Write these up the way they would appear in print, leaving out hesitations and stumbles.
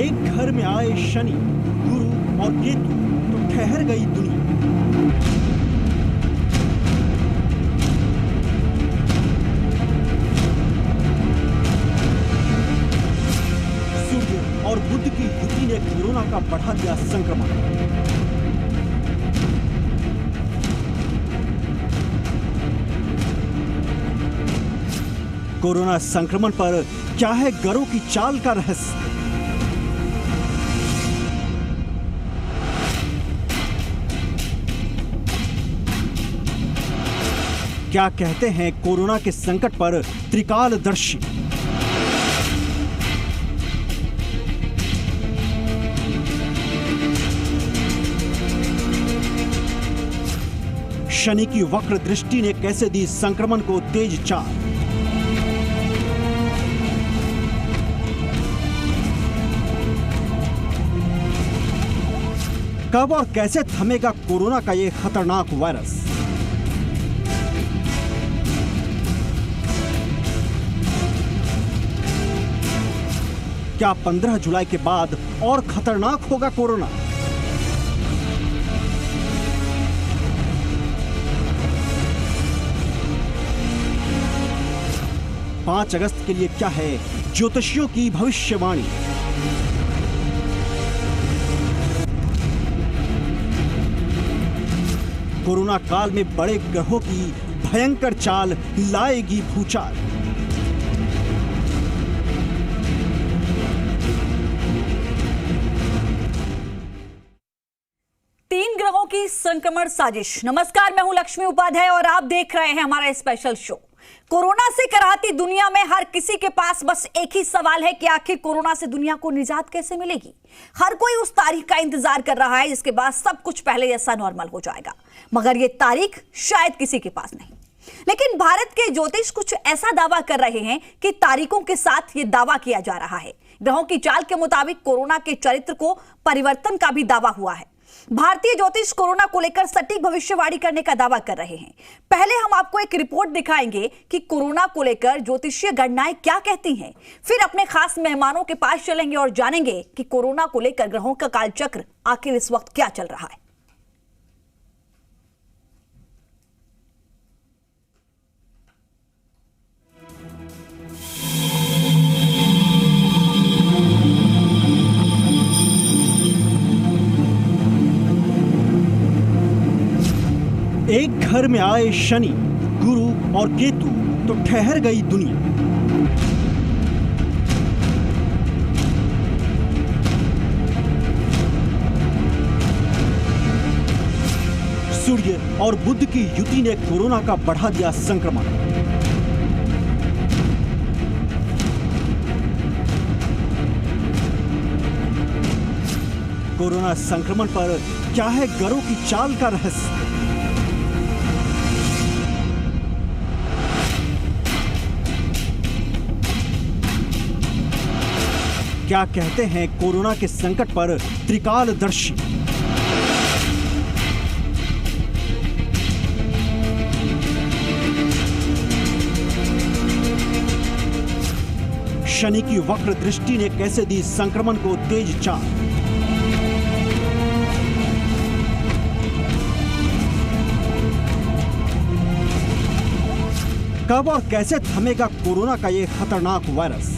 एक घर में आए शनि, गुरु और केतु तो ठहर गई दुनिया। सूर्य और बुध की युति ने कोरोना का बढ़ा दिया संक्रमण। कोरोना संक्रमण पर क्या है ग्रहों की चाल का रहस्य? क्या कहते हैं कोरोना के संकट पर त्रिकालदर्शी? शनि की वक्र दृष्टि ने कैसे दी संक्रमण को तेज चाल? कब और कैसे थमेगा कोरोना का ये खतरनाक वायरस? क्या 15 जुलाई के बाद और खतरनाक होगा कोरोना? पांच अगस्त के लिए क्या है ज्योतिषियों की भविष्यवाणी? कोरोना काल में बड़े ग्रहों की भयंकर चाल लाएगी भूचाल। तीन ग्रहों की संक्रमण साजिश। नमस्कार, मैं हूं लक्ष्मी उपाध्याय और आप देख रहे हैं हमारा स्पेशल शो। कोरोना से कराहती दुनिया में हर किसी के पास बस एक ही सवाल है कि आखिर कोरोना से दुनिया को निजात कैसे मिलेगी। हर कोई उस तारीख का इंतजार कर रहा है जिसके बाद सब कुछ पहले जैसा नॉर्मल हो जाएगा, मगर यह तारीख शायद किसी के पास नहीं। लेकिन भारत के ज्योतिष कुछ ऐसा दावा कर रहे हैं कि तारीखों के साथ यह दावा किया जा रहा है। ग्रहों की चाल के मुताबिक कोरोना के चरित्र को परिवर्तन का भी दावा हुआ है। भारतीय ज्योतिष कोरोना को लेकर सटीक भविष्यवाणी करने का दावा कर रहे हैं। पहले हम आपको एक रिपोर्ट दिखाएंगे कि कोरोना को लेकर ज्योतिषीय गणनाएं क्या कहती हैं। फिर अपने खास मेहमानों के पास चलेंगे और जानेंगे कि कोरोना को लेकर ग्रहों का कालचक्र आखिर इस वक्त क्या चल रहा है। एक घर में आए शनि, गुरु और केतु तो ठहर गई दुनिया। सूर्य और बुध की युति ने कोरोना का बढ़ा दिया संक्रमण। कोरोना संक्रमण पर क्या है ग्रहों की चाल का रहस्य? क्या कहते हैं कोरोना के संकट पर त्रिकालदर्शी? शनि की वक्र दृष्टि ने कैसे दी संक्रमण को तेज चाल? कब और कैसे थमेगा कोरोना का ये खतरनाक वायरस?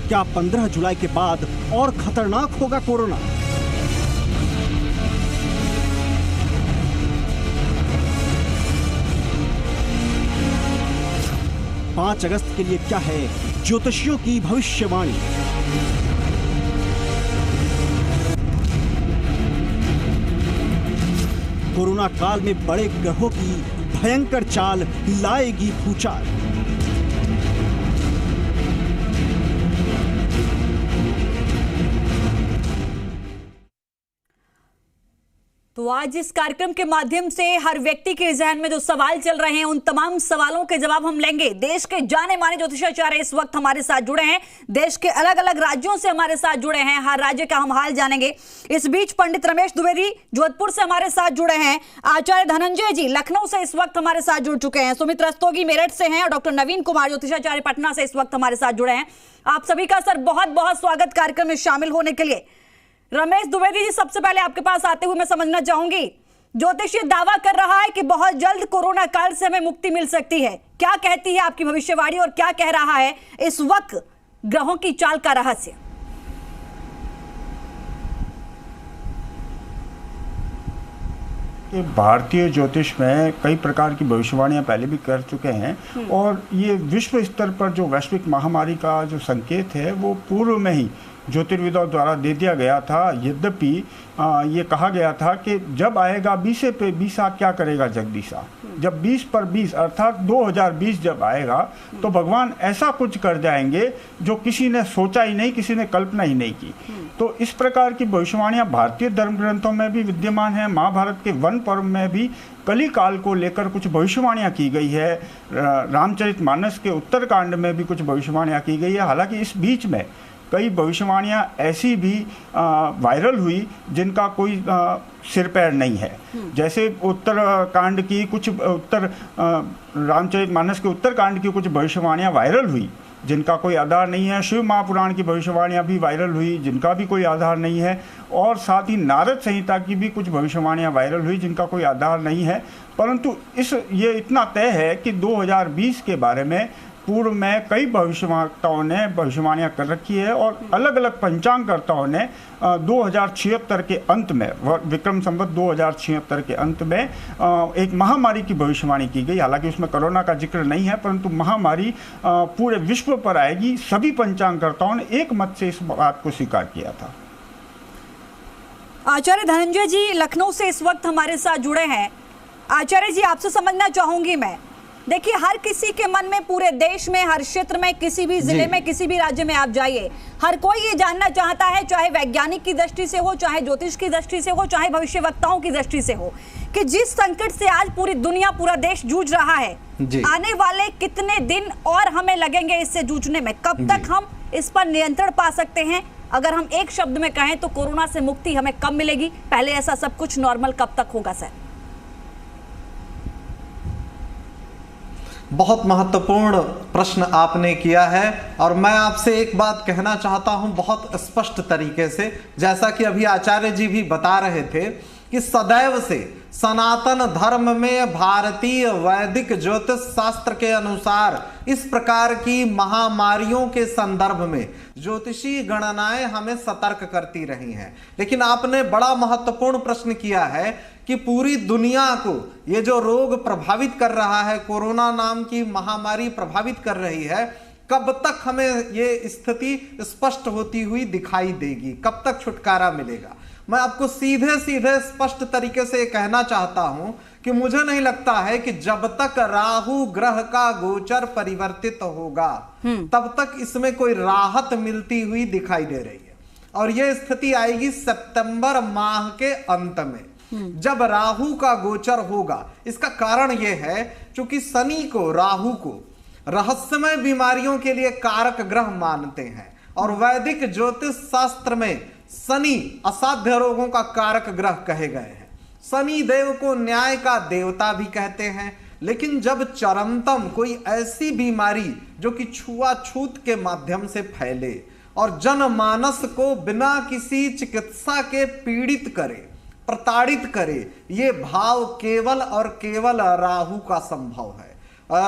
क्या 15 जुलाई के बाद और खतरनाक होगा कोरोना? पांच अगस्त के लिए क्या है ज्योतिषियों की भविष्यवाणी? कोरोना काल में बड़े ग्रहों की भयंकर चाल लाएगी भूचाल। तो आज इस कार्यक्रम के माध्यम से हर व्यक्ति के जहन में जो सवाल चल रहे हैं उन तमाम सवालों के जवाब हम लेंगे। देश के जाने माने ज्योतिषाचार्य इस वक्त हमारे साथ जुड़े हैं, देश के अलग अलग राज्यों से हमारे साथ जुड़े हैं, हर राज्य का हम हाल जानेंगे। इस बीच पंडित रमेश द्विवेदी जोधपुर से हमारे साथ जुड़े हैं, आचार्य धनंजय जी लखनऊ से इस वक्त हमारे साथ जुड़ चुके हैं, सुमित रस्तोगी मेरठ से हैं और डॉक्टर नवीन कुमार ज्योतिषाचार्य पटना से इस वक्त हमारे साथ जुड़े हैं। आप सभी का सर बहुत बहुत स्वागत कार्यक्रम में शामिल होने के लिए। रमेश द्विवेदी जी, सबसे पहले आपके पास आते हुए मैं समझना चाहूंगी, ज्योतिष दावा कर रहा है कि बहुत जल्द कोरोना काल से हमें मुक्ति मिल सकती है, क्या कहती है आपकी भविष्यवाणी और क्या कह रहा है इस वक्त ग्रहों की चाल का रहस्य? भारतीय ज्योतिष में कई प्रकार की भविष्यवाणियां पहले भी कर चुके हैं और ये विश्व स्तर पर जो वैश्विक महामारी का जो संकेत है वो पूर्व में ही ज्योतिर्विदों द्वारा दे दिया गया था। यद्यपि ये कहा गया था कि जब आएगा 20 पे 20 क्या करेगा जगदीशा, जब 20 पर 20 अर्थात 2020 जब आएगा तो भगवान ऐसा कुछ कर जाएंगे जो किसी ने सोचा ही नहीं, किसी ने कल्पना ही नहीं की। तो इस प्रकार की भविष्यवाणियां भारतीय धर्म ग्रंथों में भी विद्यमान है। महाभारत के वन पर्व में भी कली काल को लेकर कुछ भविष्यवाणियां की गई है। रामचरितमानस के उत्तरकांड में भी कुछ भविष्यवाणियां की गई है। हालांकि इस बीच में कई भविष्यवाणियां ऐसी भी वायरल हुई जिनका कोई सिर पैर नहीं है। जैसे उत्तरकांड की कुछ रामचरितमानस के उत्तरकांड की कुछ भविष्यवाणियां वायरल हुई जिनका कोई आधार नहीं है। शिव महापुराण की भविष्यवाणियां भी वायरल हुई जिनका भी कोई आधार नहीं है। और साथ ही नारद संहिता की भी कुछ भविष्यवाणियां वायरल हुई जिनका कोई आधार नहीं है। परंतु ये इतना तय है कि 2020 के बारे में पूर्व में कई भविष्यवक्ताओं ने भविष्यवाणियां कर रखी है और अलग अलग पंचांगकर्ताओं ने 2076 के अंत में, विक्रम संवत 2076 के अंत में एक महामारी की भविष्यवाणी की गई। हालांकि उसमें कोरोना का जिक्र नहीं है, परंतु महामारी पूरे विश्व पर आएगी। सभी पंचांगकर्ताओं ने एक मत से इस बात को स्वीकार किया था। आचार्य धनंजय जी लखनऊ से इस वक्त हमारे साथ जुड़े हैं। आचार्य जी, आपसे समझना चाहूंगी मैं, देखिए हर किसी के मन में पूरे देश में, हर क्षेत्र में, किसी भी जिले में, किसी भी राज्य में आप जाइए, हर कोई ये जानना चाहता है, चाहे वैज्ञानिक की दृष्टि से हो, चाहे ज्योतिष की दृष्टि से हो, चाहे भविष्यवक्ताओं की दृष्टि से हो, कि जिस संकट से आज पूरी दुनिया, पूरा देश जूझ रहा है, आने वाले कितने दिन और हमें लगेंगे इससे जूझने में? कब तक हम इस पर नियंत्रण पा सकते हैं? अगर हम एक शब्द में कहें तो कोरोना से मुक्ति हमें कब मिलेगी? पहले ऐसा सब कुछ नॉर्मल कब तक होगा सर? बहुत महत्वपूर्ण प्रश्न आपने किया है और मैं आपसे एक बात कहना चाहता हूं बहुत स्पष्ट तरीके से। जैसा कि अभी आचार्य जी भी बता रहे थे कि सदैव से सनातन धर्म में भारतीय वैदिक ज्योतिष शास्त्र के अनुसार इस प्रकार की महामारियों के संदर्भ में ज्योतिषी गणनाएं हमें सतर्क करती रही हैं। लेकिन आपने बड़ा महत्वपूर्ण प्रश्न किया है कि पूरी दुनिया को ये जो रोग प्रभावित कर रहा है, कोरोना नाम की महामारी प्रभावित कर रही है, कब तक हमें ये स्थिति स्पष्ट होती हुई दिखाई देगी, कब तक छुटकारा मिलेगा? मैं आपको सीधे सीधे स्पष्ट तरीके से कहना चाहता हूं कि मुझे नहीं लगता है कि जब तक राहु ग्रह का गोचर परिवर्तित होगा तब तक इसमें कोई राहत मिलती हुई दिखाई दे रही है। और यह स्थिति आएगी सितंबर माह के अंत में जब राहु का गोचर होगा। इसका कारण यह है क्योंकि शनि को, राहु को रहस्यमय बीमारियों के लिए कारक ग्रह मानते हैं और वैदिक ज्योतिष शास्त्र में शनि असाध्य रोगों का कारक ग्रह कहे गए हैं। शनि देव को न्याय का देवता भी कहते हैं। लेकिन जब चरमतम कोई ऐसी बीमारी जो कि छुआछूत के माध्यम से फैले और जनमानस को बिना किसी चिकित्सा के पीड़ित करे, प्रताड़ित करे, ये भाव केवल और केवल राहु का संभव है।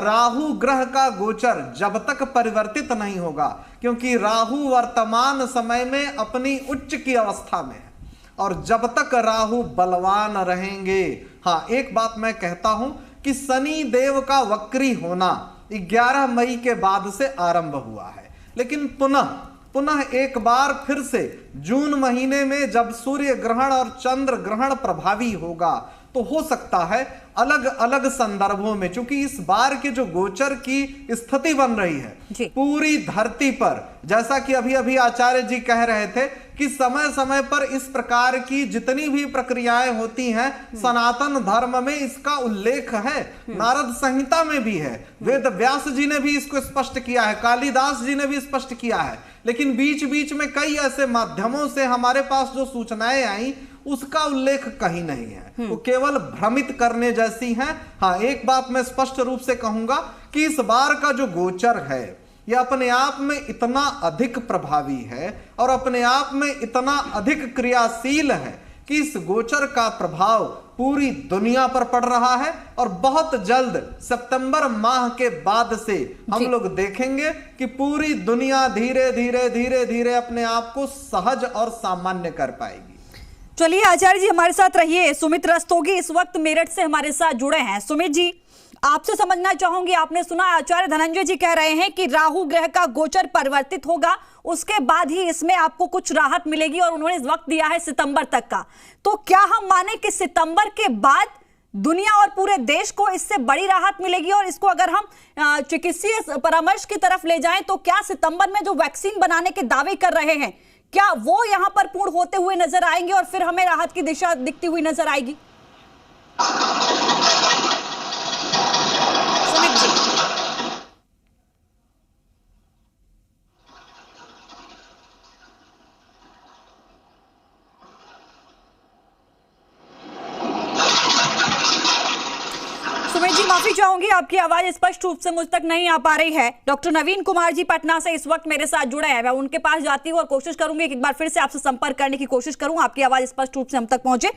राहु ग्रह का गोचर जब तक परिवर्तित नहीं होगा, क्योंकि राहु वर्तमान समय में अपनी उच्च की अवस्था में है और जब तक राहु बलवान रहेंगे। हाँ, एक बात मैं कहता हूं कि शनि देव का वक्री होना 11 मई के बाद से आरंभ हुआ है, लेकिन पुनः एक बार फिर से जून महीने में जब सूर्य ग्रहण और चंद्र ग्रहण प्रभावी होगा तो हो सकता है अलग अलग संदर्भों में, क्योंकि इस बार के जो गोचर की स्थिति बन रही है पूरी धरती पर, जैसा कि अभी अभी आचार्य जी कह रहे थे कि समय समय पर इस प्रकार की जितनी भी प्रक्रियाएं होती हैं सनातन धर्म में इसका उल्लेख है, नारद संहिता में भी है, वेद व्यास जी ने भी इसको स्पष्ट किया है, कालिदास जी ने भी स्पष्ट किया है। लेकिन बीच बीच में कई ऐसे माध्यमों से हमारे पास जो सूचनाएं आई उसका उल्लेख कहीं नहीं है, वो केवल भ्रमित करने जैसी हैं। हाँ, एक बात मैं स्पष्ट रूप से कहूंगा कि इस बार का जो गोचर है यह अपने आप में इतना अधिक प्रभावी है और अपने आप में इतना अधिक क्रियाशील है कि इस गोचर का प्रभाव पूरी दुनिया पर पड़ रहा है और बहुत जल्द सितंबर माह के बाद से हम लोग देखेंगे कि पूरी दुनिया धीरे धीरे धीरे धीरे अपने आप को सहज और सामान्य कर पाएगी। चलिए आचार्य जी हमारे साथ रहिए। सुमित रस्तोगी इस वक्त मेरठ से हमारे साथ जुड़े हैं। सुमित जी, आपसे समझना चाहूंगी, आपने सुना आचार्य धनंजय जी कह रहे हैं कि राहु ग्रह का गोचर परिवर्तित होगा, उसके बाद ही इसमें आपको कुछ राहत मिलेगी और उन्होंने वक्त दिया है सितंबर तक का। तो क्या हम माने कि सितंबर के बाद दुनिया और पूरे देश को इससे बड़ी राहत मिलेगी? और इसको अगर हम चिकित्सीय परामर्श की तरफ ले जाएं तो क्या सितंबर में जो वैक्सीन बनाने के दावे कर रहे हैं क्या वो यहां पर पूर्ण होते हुए नजर आएंगे और फिर हमें राहत की दिशा दिखती हुई नजर आएगी? सुमित जी, सुमित जी माफी चाहूंगी, आपकी आवाज स्पष्ट रूप से मुझ तक नहीं आ पा रही है। डॉक्टर नवीन कुमार जी पटना से इस वक्त मेरे साथ जुड़े हैं, मैं उनके पास जाती हूँ और कोशिश करूंगी एक बार फिर से आपसे संपर्क करने की कोशिश करूं, आपकी आवाज स्पष्ट रूप से हम तक पहुंचे।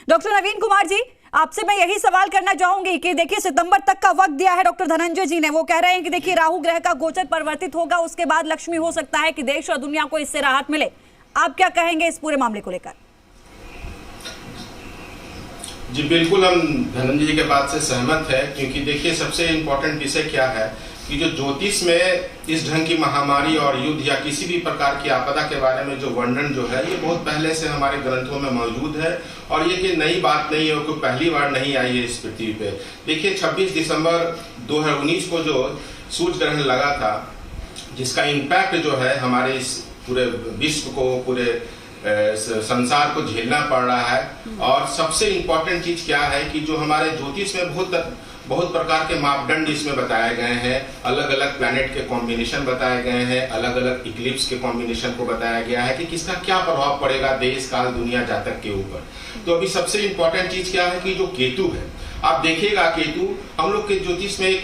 डॉक्टर नवीन कुमार जी, आपसे मैं यही सवाल करना चाहूंगी कि देखिए सितंबर तक का वक्त दिया है डॉक्टर धनंजय जी ने, वो कह रहे हैं कि देखिए राहु ग्रह का गोचर परिवर्तित होगा, उसके बाद लक्ष्मी हो सकता है कि देश और दुनिया को इससे राहत मिले। आप क्या कहेंगे इस पूरे मामले को लेकर? जी बिल्कुल, हम धनंजय जी के बात से सहमत है, क्योंकि देखिए सबसे इम्पोर्टेंट विषय क्या है कि जो ज्योतिष में इस ढंग की महामारी और युद्ध या किसी भी प्रकार की आपदा के बारे में जो वर्णन जो है ये बहुत पहले से हमारे ग्रंथों में मौजूद है और ये कि नई बात नहीं है, कोई पहली बार नहीं आई है इस पृथ्वी पे। देखिए 26 दिसंबर 2019 को जो सूर्य ग्रहण लगा था, जिसका इम्पैक्ट जो है हमारे इस पूरे विश्व को, पूरे संसार को झेलना पड़ रहा है। और सबसे इम्पोर्टेंट चीज क्या है कि जो हमारे ज्योतिष में बहुत प्रकार के मापदंड इसमें बताए गए हैं, अलग अलग प्लैनेट के कॉम्बिनेशन बताए गए हैं, अलग अलग इक्लिप्स के कॉम्बिनेशन को बताया गया है कि किसका क्या प्रभाव पड़ेगा देश काल दुनिया जातक के ऊपर। तो अभी सबसे इम्पोर्टेंट चीज क्या है कि जो केतु है, आप देखिएगा केतु हम लोग के ज्योतिष में एक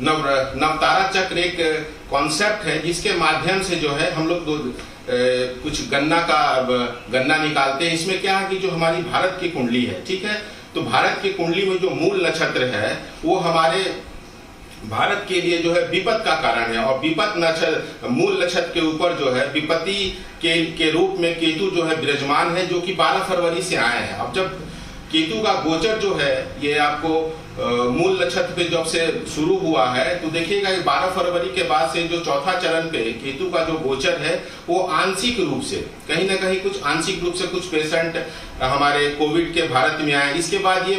नवतारा चक्र एक कॉन्सेप्ट है जिसके माध्यम से जो है हम लोग कुछ गन्ना निकालते हैं। इसमें क्या है कि जो हमारी भारत की कुंडली है, ठीक है, तो भारत की कुंडली में जो मूल नक्षत्र है वो हमारे भारत के लिए जो है विपत का कारण है और विपत नक्षत्र मूल नक्षत्र के ऊपर जो है विपत्ति के रूप में केतु जो है विराजमान है, जो कि 12 फरवरी से आए हैं। अब जब केतु का गोचर जो है ये आपको मूल नक्षत्र पे जब से शुरू हुआ है तो देखिएगा 12 फरवरी के बाद से जो चौथा चरण पे केतु का जो गोचर है वो आंशिक रूप से कहीं ना कहीं कुछ आंशिक रूप से कुछ पेशेंट हमारे कोविड के भारत में आए। इसके बाद ये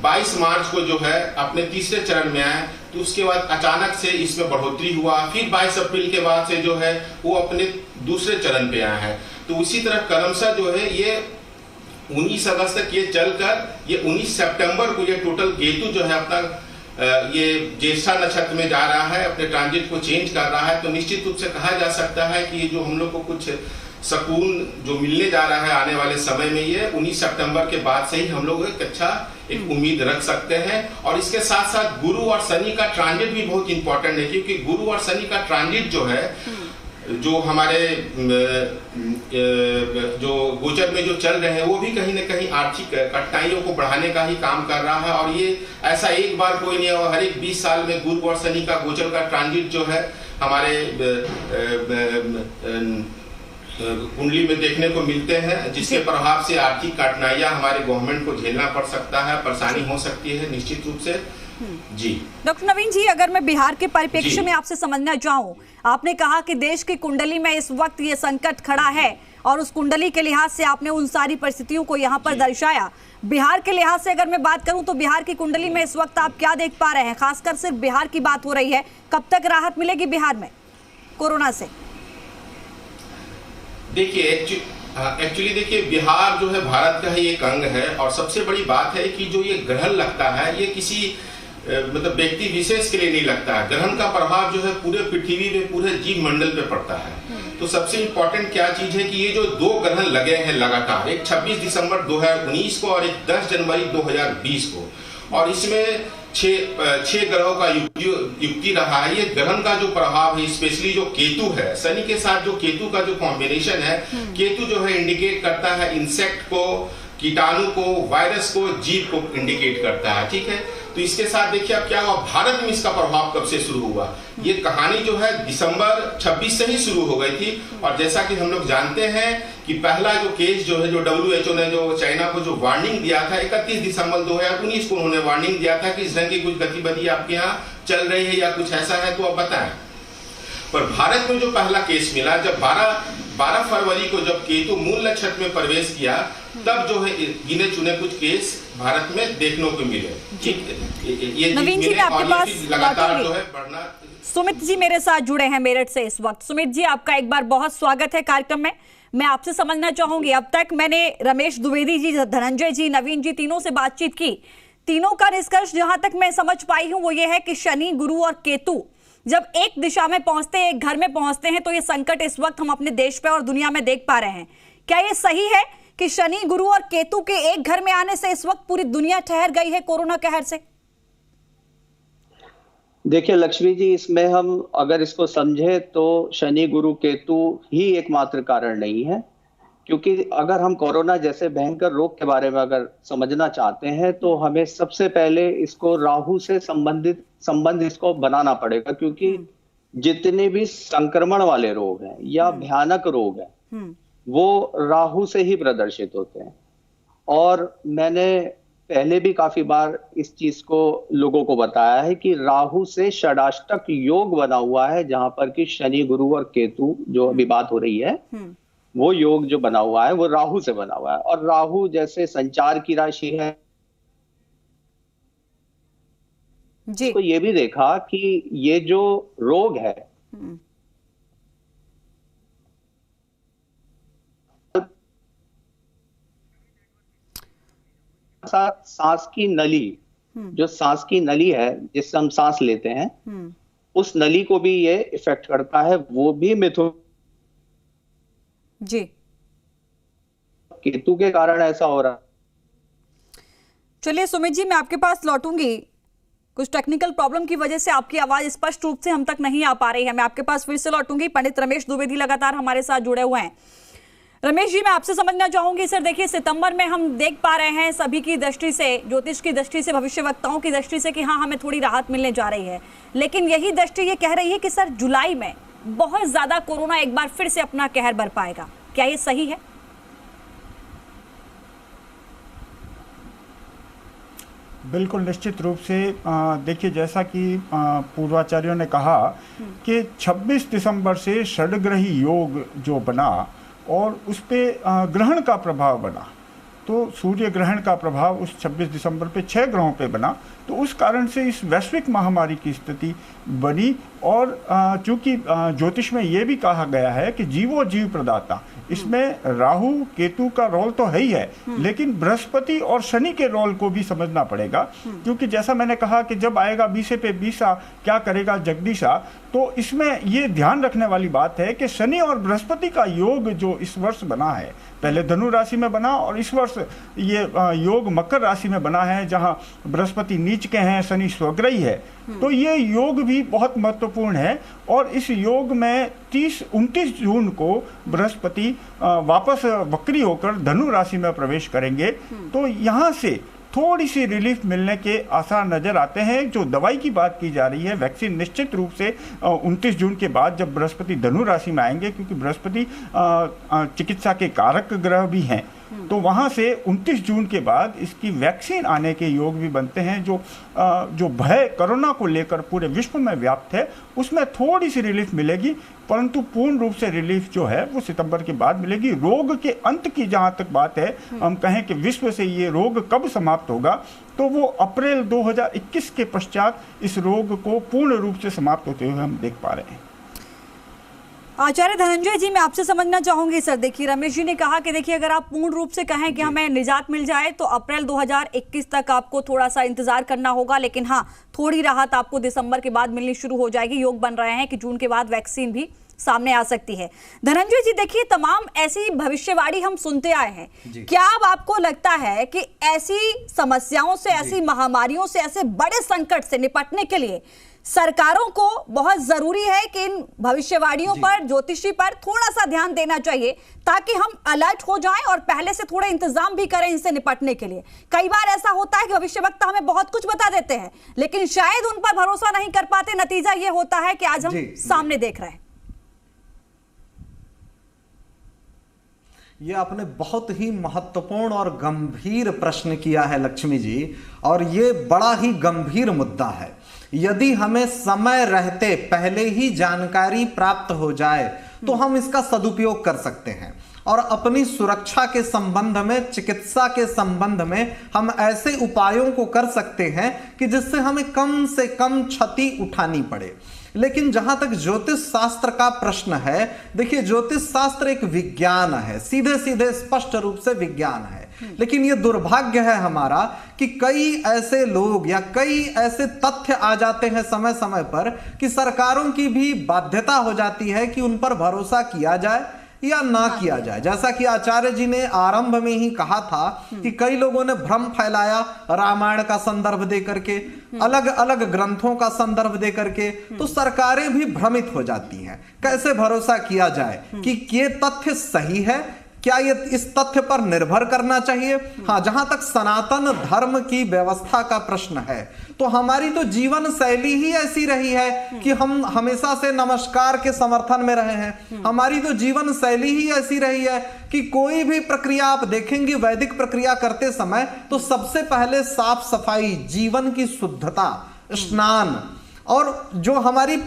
22 मार्च को जो है अपने तीसरे चरण में आए, तो उसके बाद अचानक से इसमें बढ़ोतरी हुआ। फिर 22 अप्रैल के बाद से जो है वो अपने दूसरे चरण पे आए हैं। तो उसी तरह क्रमशः जो है ये 19 अगस्त तक ये चलकर ये 19 सितंबर को ये टोटल केतु जो है अपना ये ज्येष्ठा नक्षत्र में जा रहा है, अपने ट्रांजिट को चेंज कर रहा है। तो निश्चित रूप से कहा जा सकता है कि ये जो हम लोग को कुछ सुकून जो मिलने जा रहा है आने वाले समय में, ये 19 सितंबर के बाद से ही हम लोग एक अच्छा एक उम्मीद रख सकते हैं। और इसके साथ साथ गुरु और शनि का ट्रांजिट भी बहुत इंपॉर्टेंट है, क्योंकि गुरु और शनि का ट्रांजिट जो है जो हमारे जो गोचर में जो चल रहे हैं वो भी कहीं ना कहीं आर्थिक कठिनाइयों को बढ़ाने का ही काम कर रहा है। और ये ऐसा एक बार कोई नहीं है, हर एक 20 साल में गुरु और शनि का गोचर का ट्रांजिट जो है हमारे कुंडली में देखने को मिलते हैं, जिसके प्रभाव से आर्थिक कठिनाइयां हमारे गवर्नमेंट को झेलना पड़ सकता है, परेशानी हो सकती है निश्चित रूप से। जी डॉक्टर नवीन जी, अगर मैं बिहार के परिप्रेक्ष्य में आपसे समझना चाहूँ, आपने कहा कि देश की कुंडली में इस वक्त ये संकट खड़ा है और उस कुंडली के लिहाज से आपने उन सारी परिस्थितियों को यहाँ पर दर्शाया। बिहार के लिहाज से अगर मैं बात करूं तो बिहार की कुंडली में इस वक्त आप क्या देख पा रहे हैं? खासकर सिर्फ बिहार की बात हो रही है, कब तक राहत मिलेगी बिहार में कोरोना से? देखिए एक्चुअली देखिए, बिहार जो है भारत का ही एक अंग है, और सबसे बड़ी बात है कि जो ये ग्रहण लगता है ये किसी मतलब व्यक्ति विशेष के लिए नहीं लगता है। ग्रहण का प्रभाव जो है पूरे पृथ्वी में, पूरे जीव मंडल पे पड़ता है। तो सबसे इम्पोर्टेंट क्या चीज है कि ये जो दो ग्रहण लगे हैं लगातार, एक 26 दिसंबर 2019 को और एक 10 जनवरी 2020 को, और इसमें छह ग्रहों का युक्ति रहा है। ये ग्रहण का जो प्रभाव है, स्पेशली जो केतु है, शनि के साथ जो केतु का जो कॉम्बिनेशन है, केतु जो है इंडिकेट करता है इंसेक्ट को, कीटाणु को, वायरस को, जीव को इंडिकेट करता है। ठीक है, तो इसके साथ देखिए अब क्या हुआ, भारत में इसका प्रभाव कब से शुरू हुआ। ये कहानी जो है दिसंबर 26 से ही शुरू हो गई थी, और जैसा कि हम लोग जानते हैं कि पहला जो केस जो है, जो WHO ने जो चाइना को जो वार्निंग दिया था 31 दिसंबर 2019 को उन्होंने वार्निंग दिया था कि इस ढंग की कुछ गतिविधि आपके यहाँ चल रही है या कुछ ऐसा है तो आप बताएं। पर भारत में जो पहला केस मिला, जब 12 फरवरी को जब केतु मूल नक्षत्र में प्रवेश किया, तब जो है गिने चुने कुछ केस भारत में देखने को मिले। ये नवीन जी, मैं आपके पास लगातार जो है बढ़ना। सुमित जी मेरे साथ जुड़े हैं मेरठ से इस वक्त। सुमित जी, आपका एक बार बहुत स्वागत है कार्यक्रम में। मैं आपसे समझना चाहूंगी, अब तक मैंने रमेश द्विवेदी जी, धनंजय जी, नवीन जी, तीनों से बातचीत की। तीनों का निष्कर्ष जहां तक मैं समझ पाई हूं वो ये है कि शनि, गुरु और केतु जब एक दिशा में पहुंचते हैं, एक घर में पहुंचते हैं, तो ये संकट इस वक्त हम अपने देश पे और दुनिया में देख पा रहे हैं। क्या ये सही है कि शनि, गुरु और केतु के एक घर में आने से इस वक्त पूरी दुनिया ठहर गई है कोरोना कहर से? देखिए लक्ष्मी जी, इसमें हम अगर इसको समझे तो शनि, गुरु, केतु ही एकमात्र कारण नहीं है, क्योंकि अगर हम कोरोना जैसे भयंकर रोग के बारे में अगर समझना चाहते हैं तो हमें सबसे पहले इसको राहु से संबंध इसको बनाना पड़ेगा, क्योंकि जितने भी संक्रमण वाले रोग हैं या भयानक रोग हैं वो राहु से ही प्रदर्शित होते हैं। और मैंने पहले भी काफी बार इस चीज को लोगों को बताया है कि राहु से षडाष्टक योग बना हुआ है, जहां पर कि शनि, गुरु और केतु जो अभी बात हो रही है वो योग जो बना हुआ है वो राहु से बना हुआ है। और राहु जैसे संचार की राशि है जी, तो ये भी देखा कि ये जो रोग है सांस की नली, जो सांस की नली है जिससे हम सांस लेते हैं, उस नली को भी ये इफेक्ट करता है, वो भी मिथुन जी केतु के कारण ऐसा हो रहा। चलिए सुमित जी, मैं आपके पास लौटूंगी। कुछ टेक्निकल प्रॉब्लम की वजह से आपकी आवाज स्पष्ट रूप से हम तक नहीं आ पा रही है। मैं आपके पास फिर से लौटूंगी। पंडित रमेश द्विवेदी लगातार हमारे साथ जुड़े हुए हैं। रमेश जी, मैं आपसे समझना चाहूंगी सर, देखिए सितंबर में हम देख पा रहे हैं सभी की दृष्टि से, ज्योतिष की दृष्टि से, भविष्यवक्ताओं की दृष्टि से कि हाँ हमें थोड़ी राहत मिलने जा रही है, लेकिन यही दृष्टि ये कह रही है कि सर जुलाई में बहुत ज्यादा कोरोना एक बार फिर से अपना कहर बरपाएगा। क्या ये सही है? बिल्कुल निश्चित रूप से। देखिए जैसा कि पूर्वाचार्यों ने कहा कि 26 दिसंबर से षडग्रही योग जो बना और उस पे ग्रहण का प्रभाव बना, तो सूर्य ग्रहण का प्रभाव उस 26 दिसंबर पे 6 ग्रहों पे बना, तो उस कारण से इस वैश्विक महामारी की स्थिति बनी। और चूंकि ज्योतिष में ये भी कहा गया है कि जीवो जीव प्रदाता, इसमें राहु केतु का रोल तो है ही है, लेकिन बृहस्पति और शनि के रोल को भी समझना पड़ेगा, क्योंकि जैसा मैंने कहा कि जब आएगा 20 पे 20 क्या करेगा जगदीशा, तो इसमें ये ध्यान रखने वाली बात है कि शनि और बृहस्पति का योग जो इस वर्ष बना है, पहले धनु राशि में बना और इस वर्ष ये योग मकर राशि में बना है, जहां बृहस्पति नीच के हैं, शनि स्वग्रही है, तो ये योग भी बहुत महत्वपूर्ण है। और इस योग में 29 जून को बृहस्पति वापस वक्री होकर धनु राशि में प्रवेश करेंगे, तो यहाँ से थोड़ी सी रिलीफ मिलने के आसार नजर आते हैं। जो दवाई की बात की जा रही है, वैक्सीन निश्चित रूप से 29 जून के बाद जब बृहस्पति धनु राशि में आएंगे, क्योंकि बृहस्पति चिकित्सा के कारक ग्रह भी हैं, तो वहाँ से 29 जून के बाद इसकी वैक्सीन आने के योग भी बनते हैं। जो भय कोरोना को लेकर पूरे विश्व में व्याप्त है, उसमें थोड़ी सी रिलीफ मिलेगी, परंतु पूर्ण रूप से रिलीफ जो है वो सितंबर के बाद मिलेगी। रोग के अंत की जहाँ तक बात है, हम कहें कि विश्व से ये रोग कब समाप्त होगा, तो वो अप्रैल 2021 के पश्चात इस रोग को पूर्ण रूप से समाप्त होते हुए हम देख पा रहे हैं। आचार्य धनंजय जी, मैं आपसे समझना चाहूंगी सर। देखिए, रमेश जी ने कहा कि देखिए अगर आप पूर्ण रूप से कहें कि हमें निजात मिल जाए तो अप्रैल 2021 तक आपको थोड़ा सा इंतजार करना होगा, लेकिन हाँ, थोड़ी राहत आपको दिसंबर के बाद मिलनी शुरू हो जाएगी। योग बन रहे हैं कि जून के बाद वैक्सीन भी सामने आ सकती है। धनंजय जी, देखिए तमाम ऐसी भविष्यवाणी हम सुनते आए हैं, क्या अब आपको लगता है कि ऐसी समस्याओं से, ऐसी महामारियों से, ऐसे बड़े संकट से निपटने के लिए सरकारों को बहुत जरूरी है कि इन भविष्यवाणियों पर, ज्योतिषी पर थोड़ा सा ध्यान देना चाहिए, ताकि हम अलर्ट हो जाएं और पहले से थोड़े इंतजाम भी करें इनसे निपटने के लिए? कई बार ऐसा होता है कि भविष्यवक्ता हमें बहुत कुछ बता देते हैं, लेकिन शायद उन पर भरोसा नहीं कर पाते। नतीजा यह होता है कि आज हम सामने देख रहे हैं। ये आपने बहुत ही महत्वपूर्ण और गंभीर प्रश्न किया है लक्ष्मी जी, और ये बड़ा ही गंभीर मुद्दा है। यदि हमें समय रहते पहले ही जानकारी प्राप्त हो जाए तो हम इसका सदुपयोग कर सकते हैं, और अपनी सुरक्षा के संबंध में, चिकित्सा के संबंध में हम ऐसे उपायों को कर सकते हैं कि जिससे हमें कम से कम क्षति उठानी पड़े। लेकिन जहां तक ज्योतिष शास्त्र का प्रश्न है, देखिए ज्योतिष शास्त्र एक विज्ञान है, सीधे सीधे स्पष्ट रूप से विज्ञान है। लेकिन यह दुर्भाग्य है हमारा कि कई ऐसे लोग या कई ऐसे तथ्य आ जाते हैं समय समय पर कि सरकारों की भी बाध्यता हो जाती है कि उन पर भरोसा किया जाए या ना किया जाए। जैसा कि आचार्य जी ने आरंभ में ही कहा था कि कई लोगों ने भ्रम फैलाया रामायण का संदर्भ देकर के, अलग अलग ग्रंथों का संदर्भ देकर के, तो सरकारें भी भ्रमित हो जाती हैं। कैसे भरोसा किया जाए कि ये तथ्य सही है, क्या ये इस तथ्य पर निर्भर करना चाहिए? हाँ, जहां तक सनातन धर्म की व्यवस्था का प्रश्न है, तो हमारी तो जीवन शैली ही ऐसी रही है कि हम हमेशा से नमस्कार के समर्थन में रहे हैं। हमारी तो जीवन शैली ही ऐसी रही है कि कोई भी प्रक्रिया आप देखेंगे वैदिक प्रक्रिया करते समय, तो सबसे पहले साफ सफाई, जीवन की शुद्धता, स्नान, और जो हमारी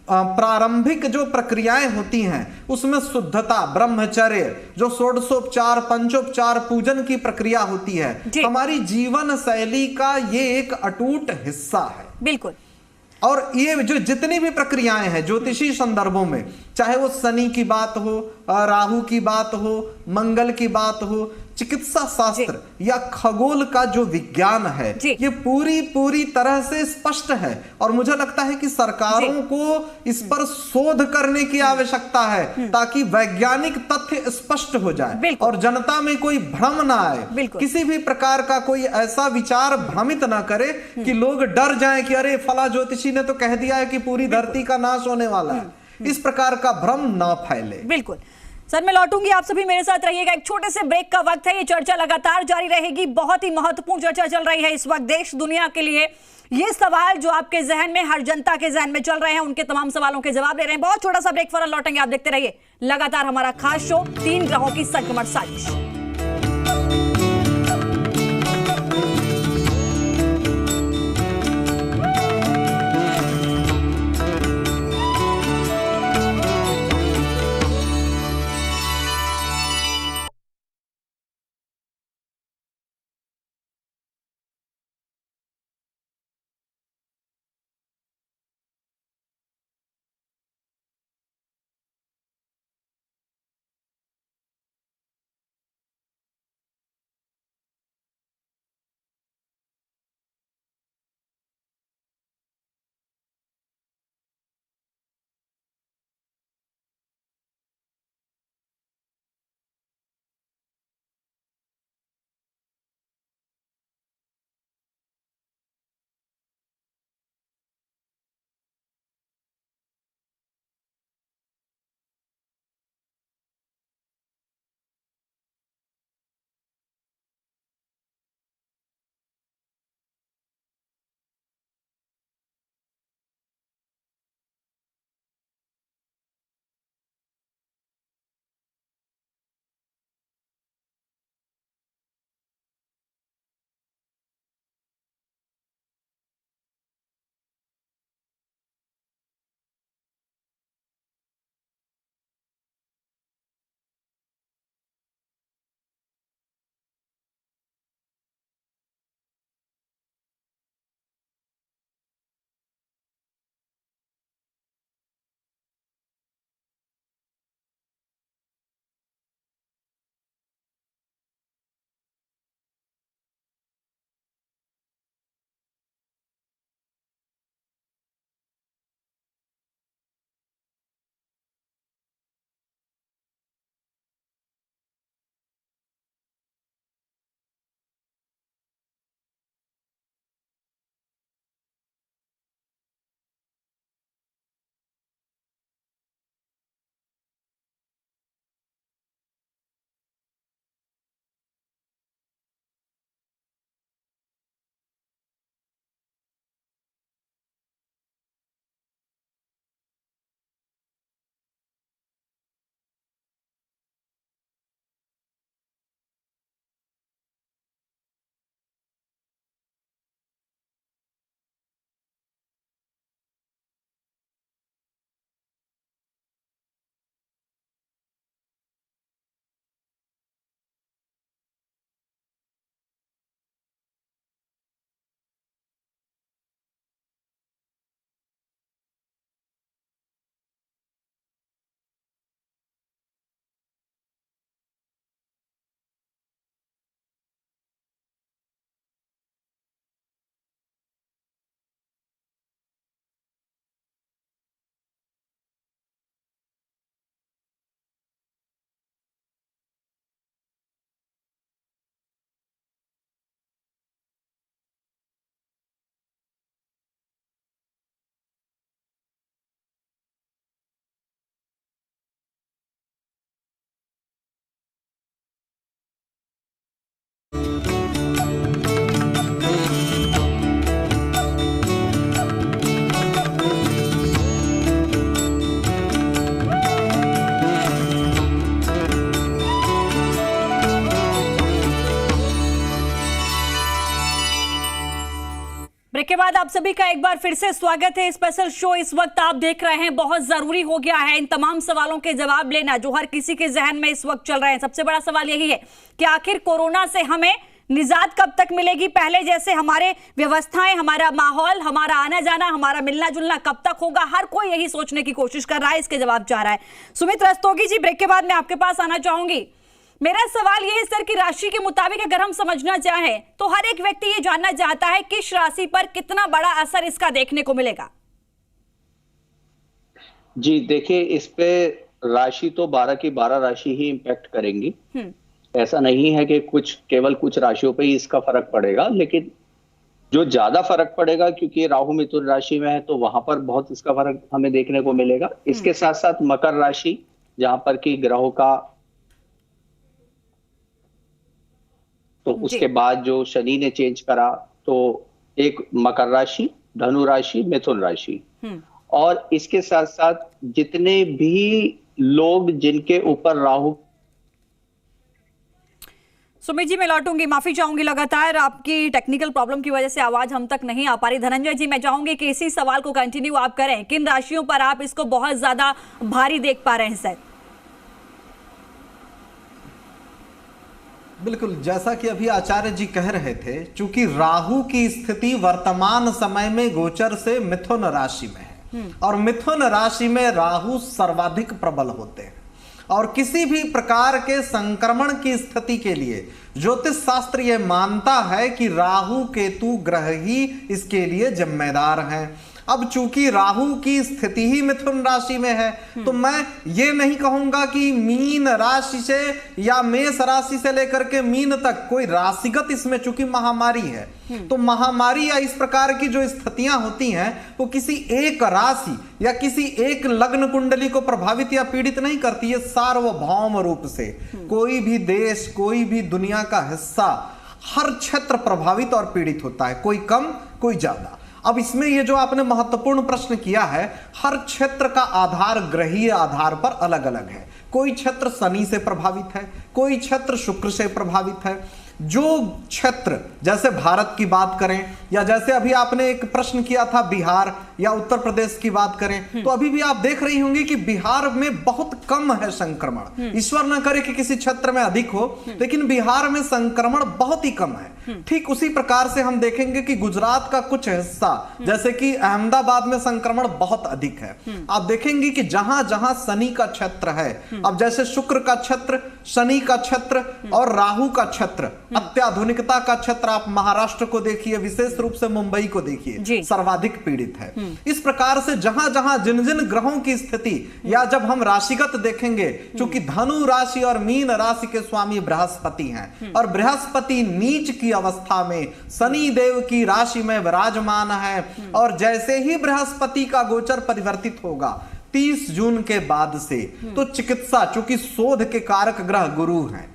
प्रारंभिक जो प्रक्रियाएं होती हैं उसमें शुद्धता, ब्रह्मचर्य, जो षोडशोपचार, पंचोपचार, पूजन की प्रक्रिया होती है, हमारी जीवन शैली का ये एक अटूट हिस्सा है। बिल्कुल। और ये जो जितनी भी प्रक्रियाएं हैं ज्योतिषी संदर्भों में, चाहे वो शनि की बात हो, राहु की बात हो, मंगल की बात हो, चिकित्सा शास्त्र या खगोल का जो विज्ञान है, ये पूरी तरह से स्पष्ट है। और मुझे लगता है कि सरकारों को इस पर शोध करने की आवश्यकता है ताकि वैज्ञानिक तथ्य स्पष्ट हो जाए और जनता में कोई भ्रम ना आए, किसी भी प्रकार का कोई ऐसा विचार भ्रमित ना करे कि लोग डर जाएं कि अरे फला ज्योतिषी ने तो कह दिया है कि पूरी धरती का नाश होने वाला है। इस प्रकार का भ्रम ना फैले। बिल्कुल सर, मैं लौटूंगी, आप सभी मेरे साथ रहिएगा। एक छोटे से ब्रेक का वक्त है, ये चर्चा लगातार जारी रहेगी। बहुत ही महत्वपूर्ण चर्चा चल रही है इस वक्त देश दुनिया के लिए। ये सवाल जो आपके जहन में, हर जनता के जहन में चल रहे हैं, उनके तमाम सवालों के जवाब ले रहे हैं। बहुत छोटा सा ब्रेक, फौरन लौटेंगे। आप देखते रहिए लगातार हमारा खास शो 3 ग्रहों की संक्रमण साजिश। धन्यवाद। आप सभी का एक बार फिर से स्वागत है स्पेशल शो। इस वक्त आप देख रहे हैं, बहुत जरूरी हो गया है इन तमाम सवालों के जवाब लेना जो हर किसी के जहन में इस वक्त चल रहे हैं। सबसे बड़ा सवाल यही है कि आखिर कोरोना से हमें निजात कब तक मिलेगी, पहले जैसे हमारे व्यवस्थाएं, हमारा माहौल, हमारा आना जाना, हमारा मिलना जुलना कब तक होगा। हर कोई यही सोचने की कोशिश कर रहा है, इसके जवाब चाह रहा है। सुमित रस्तोगी जी, ब्रेक के बाद मैं आपके पास आना चाहूंगी। मेरा सवाल यह है सर कि राशि के मुताबिक अगर हम समझना चाहें तो हर एक व्यक्ति ये जानना चाहता है किस राशि पर कितना बड़ा असर इसका देखने को मिलेगा। जी देखिए, इस पे राशि तो 12 की 12 राशि ही इम्पैक्ट करेंगी। ऐसा नहीं है कि केवल कुछ राशियों पे ही इसका फर्क पड़ेगा, लेकिन जो ज्यादा फर्क पड़ेगा क्योंकि राहु मिथुन राशि में है तो वहां पर बहुत इसका फर्क हमें देखने को मिलेगा। इसके साथ साथ मकर राशि, जहां पर कि ग्रहों का, तो उसके बाद जो शनि ने चेंज करा तो एक मकर राशि, धनु राशि, मिथुन राशि, और इसके साथ साथ जितने भी लोग जिनके ऊपर राहु। सुमित जी मैं लौटूंगी, माफी चाहूंगी, लगातार आपकी टेक्निकल प्रॉब्लम की वजह से आवाज हम तक नहीं आ पा रही। धनंजय जी मैं चाहूंगी कि इसी सवाल को कंटिन्यू आप करें, किन राशियों पर आप इसको बहुत ज्यादा भारी देख पा रहे हैं सर? बिल्कुल, जैसा कि अभी आचार्य जी कह रहे थे, चूंकि राहु की स्थिति वर्तमान समय में गोचर से मिथुन राशि में है और मिथुन राशि में राहु सर्वाधिक प्रबल होते हैं और किसी भी प्रकार के संक्रमण की स्थिति के लिए ज्योतिष शास्त्र यह मानता है कि राहु केतु ग्रह ही इसके लिए जिम्मेदार हैं। अब चूंकि राहु की स्थिति ही मिथुन राशि में है तो मैं ये नहीं कहूंगा कि मीन राशि से या मेष राशि से लेकर के मीन तक कोई राशिगत, इसमें चूंकि महामारी है तो महामारी या इस प्रकार की जो स्थितियां होती हैं वो किसी एक राशि या किसी एक लग्न कुंडली को प्रभावित या पीड़ित नहीं करती है। सार्वभौम रूप से कोई भी देश, कोई भी दुनिया का हिस्सा, हर क्षेत्र प्रभावित और पीड़ित होता है, कोई कम कोई ज्यादा। अब इसमें ये जो आपने महत्वपूर्ण प्रश्न किया है, हर क्षेत्र का आधार ग्रहीय आधार पर अलग अलग है। कोई क्षेत्र शनि से प्रभावित है, कोई क्षेत्र शुक्र से प्रभावित है। जो क्षेत्र, जैसे भारत की बात करें या जैसे अभी आपने एक प्रश्न किया था बिहार या उत्तर प्रदेश की बात करें, तो अभी भी आप देख रही होंगी कि बिहार में बहुत कम है संक्रमण। ईश्वर न करे कि किसी क्षेत्र में अधिक हो, लेकिन बिहार में संक्रमण बहुत ही कम है। ठीक उसी प्रकार से हम देखेंगे कि गुजरात का कुछ हिस्सा, जैसे कि अहमदाबाद में संक्रमण बहुत अधिक है। आप देखेंगे कि जहां जहां शनि का क्षेत्र है, अब जैसे शुक्र का क्षेत्र, शनि का क्षेत्र और राहु का क्षेत्र, अत्याधुनिकता का क्षेत्र, आप महाराष्ट्र को देखिए, विशेष रूप से मुंबई को देखिए, सर्वाधिक पीड़ित है। इस प्रकार से जहां जहां जिन जिन ग्रहों की स्थिति, या जब हम राशिगत देखेंगे, चूंकि धनु राशि और मीन राशि के स्वामी बृहस्पति हैं और बृहस्पति नीच की अवस्था में शनि देव की राशि में विराजमान है, और जैसे ही बृहस्पति का गोचर परिवर्तित होगा 30 जून के बाद से, तो चिकित्सा, चूंकि शोध के कारक ग्रह गुरु हैं,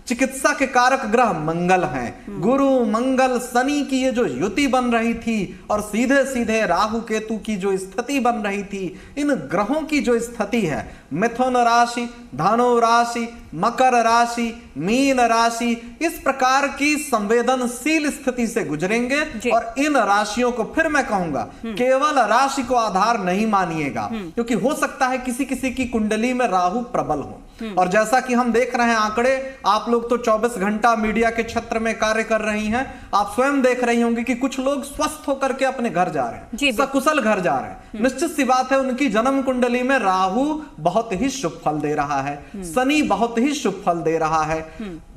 चिकित्सा के कारक ग्रह मंगल हैं, गुरु मंगल शनि की ये जो युति बन रही थी और सीधे सीधे राहु केतु की जो स्थिति बन रही थी, इन ग्रहों की जो स्थिति है, मिथुन राशि, धनु राशि, मकर राशि, मीन राशि, इस प्रकार की संवेदनशील स्थिति से गुजरेंगे। और इन राशियों को फिर मैं कहूंगा केवल राशि को आधार नहीं मानिएगा, क्योंकि हो सकता है किसी किसी की कुंडली में राहु प्रबल हो, और जैसा कि हम देख रहे हैं आंकड़े, आप लोग तो 24 घंटा मीडिया के क्षेत्र में कार्य कर रही हैं, आप स्वयं देख रही होंगी कि कुछ लोग स्वस्थ होकर के अपने घर जा रहे हैं, सकुशल घर जा रहे हैं। निश्चित सी बात है उनकी जन्म कुंडली में राहु बहुत ही शुभ फल दे रहा है, शनि बहुत ही शुभ फल दे रहा है,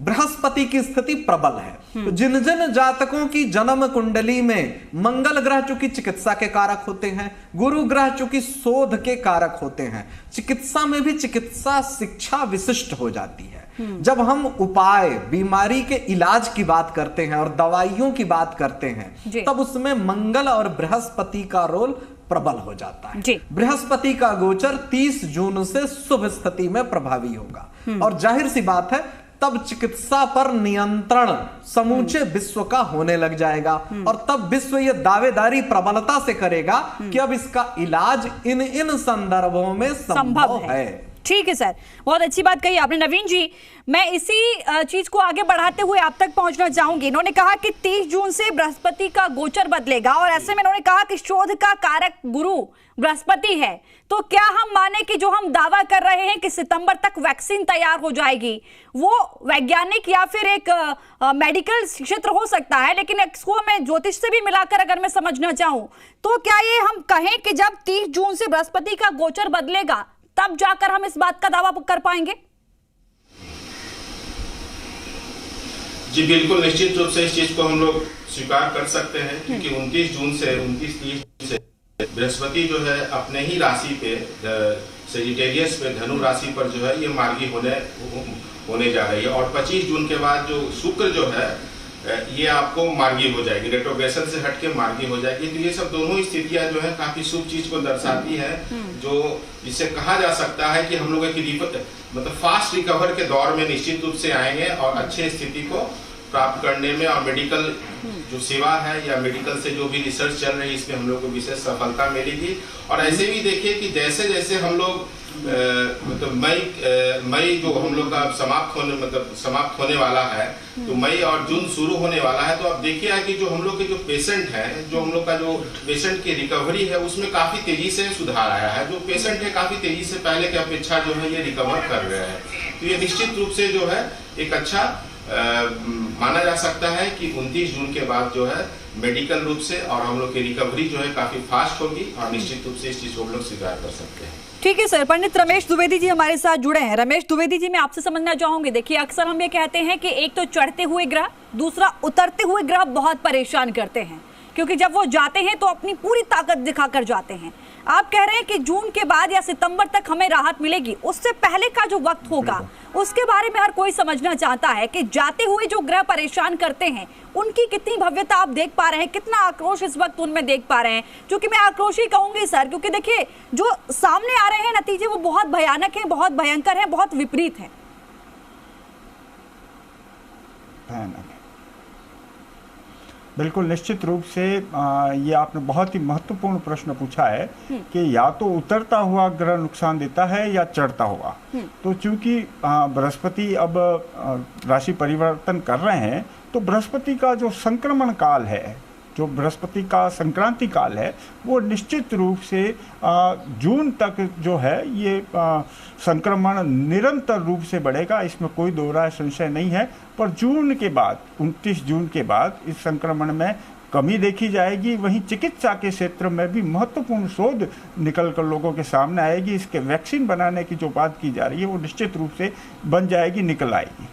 बृहस्पति की स्थिति प्रबल है। तो जिन जिन जातकों की जन्म कुंडली में मंगल ग्रह चूंकि चिकित्सा के कारक होते हैं, गुरु ग्रह चूंकि शोध के कारक होते हैं, चिकित्सा में भी चिकित्सा शिक्षा विशिष्ट हो जाती है। जब हम उपाय, बीमारी के इलाज की बात करते हैं और दवाइयों की बात करते हैं, तब उसमें मंगल और बृहस्पति का रोल प्रबल हो जाता है। बृहस्पति का गोचर 30 जून से शुभ स्थिति में प्रभावी होगा, और जाहिर सी बात है तब चिकित्सा पर नियंत्रण समूचे विश्व का होने लग जाएगा, और तब विश्व ये दावेदारी प्रबलता से करेगा कि अब इसका इलाज इन इन संदर्भों में संभव है। ठीक है सर, बहुत अच्छी बात कही आपने। नवीन जी, मैं इसी चीज को आगे बढ़ाते हुए आप तक पहुंचना चाहूंगी। इन्होंने कहा कि 30 जून से बृहस्पति का गोचर बदलेगा और ऐसे में इन्होंने कहा कि शोध का कारक गुरु बृहस्पति है। तो क्या हम माने कि जो हम दावा कर रहे हैं कि सितंबर तक वैक्सीन तैयार हो जाएगी, वो वैज्ञानिक या फिर एक मेडिकल क्षेत्र हो सकता है, लेकिन इसको मैं ज्योतिष से भी मिलाकर अगर मैं समझना चाहूं तो क्या ये हम कहें कि जब 30 जून से बृहस्पति का गोचर बदलेगा तब जाकर हम इस बात का दावा कर पाएंगे? जी बिल्कुल, निश्चित रूप से इस चीज को हम लोग स्वीकार कर सकते हैं, क्योंकि 29 जून से 29-30 से बृहस्पति जो है अपने ही राशि पे सेजिटेरियस पे धनु राशि पर जो है ये मार्गी होने जा रही है। और 25 जून के बाद जो शुक्र जो है ये आपको मार्गी हो जाएगी, रेट्रोग्रेशन से हटके मार्गी हो जाएगी। तो ये सब दोनों स्थितियां जो है काफी शुभ चीज को दर्शाती है, जो जिससे कहा जा सकता है कि हम लोग एक मतलब फास्ट रिकवर के दौर में निश्चित रूप से आएंगे और अच्छे स्थिति को प्राप्त करने में, और मेडिकल जो सेवा है या मेडिकल से जो भी रिसर्च चल रही है इसमें हम लोग को विशेष सफलता मिलेगी। और ऐसे भी देखिए कि जैसे जैसे हम लोग मतलब मई जो हम लोग का समाप्त होने वाला है, तो मई और जून शुरू होने वाला है, तो अब देखिए कि जो हम लोग के जो पेशेंट हैं, जो हम लोग का जो पेशेंट की रिकवरी है उसमें काफी तेजी से सुधार आया है। जो पेशेंट है काफी तेजी से पहले की अपेक्षा जो है ये रिकवर कर रहे हैं। तो ये निश्चित रूप से जो है एक अच्छा माना जा सकता है कि 29 जून के बाद जो है मेडिकल रूप से और हम लोग की रिकवरी जो है काफी फास्ट होगी और निश्चित रूप से इस चीज को हम लोग स्वीकार कर सकते हैं। ठीक है सर। पंडित रमेश द्विवेदी जी हमारे साथ जुड़े हैं। रमेश द्विवेदी जी, मैं आपसे समझना चाहूंगी, देखिए अक्सर हम ये कहते हैं कि एक तो चढ़ते हुए ग्रह, दूसरा उतरते हुए ग्रह बहुत परेशान करते हैं, क्योंकि जब वो जाते हैं तो अपनी पूरी ताकत दिखाकर जाते हैं। आप कह रहे हैं कि जून के बाद या सितंबर तक हमें राहत मिलेगी, उससे पहले का जो वक्त होगा उसके बारे में हर कोई समझना चाहता है कि जाते हुए जो ग्रह परेशान करते हैं उनकी कितनी भव्यता आप देख पा रहे हैं, कितना आक्रोश इस वक्त उनमें देख पा रहे हैं। क्योंकि मैं आक्रोश ही कहूंगी सर, क्योंकि देखिए जो सामने आ रहे हैं नतीजे वो बहुत भयानक हैं, बहुत भयंकर हैं, बहुत विपरीत हैं। बिल्कुल निश्चित रूप से ये आपने बहुत ही महत्वपूर्ण प्रश्न पूछा है कि या तो उतरता हुआ ग्रह नुकसान देता है या चढ़ता हुआ। तो चूंकि बृहस्पति अब राशि परिवर्तन कर रहे हैं, तो बृहस्पति का जो संक्रमण काल है, जो बृहस्पति का संक्रांति काल है, वो निश्चित रूप से जून तक जो है ये संक्रमण निरंतर रूप से बढ़ेगा, इसमें कोई दो राय संशय नहीं है। पर जून के बाद 29 जून के बाद इस संक्रमण में कमी देखी जाएगी। वहीं चिकित्सा के क्षेत्र में भी महत्वपूर्ण शोध निकल कर लोगों के सामने आएगी। इसके वैक्सीन बनाने की जो बात की जा रही है वो निश्चित रूप से बन जाएगी, निकल आएगी।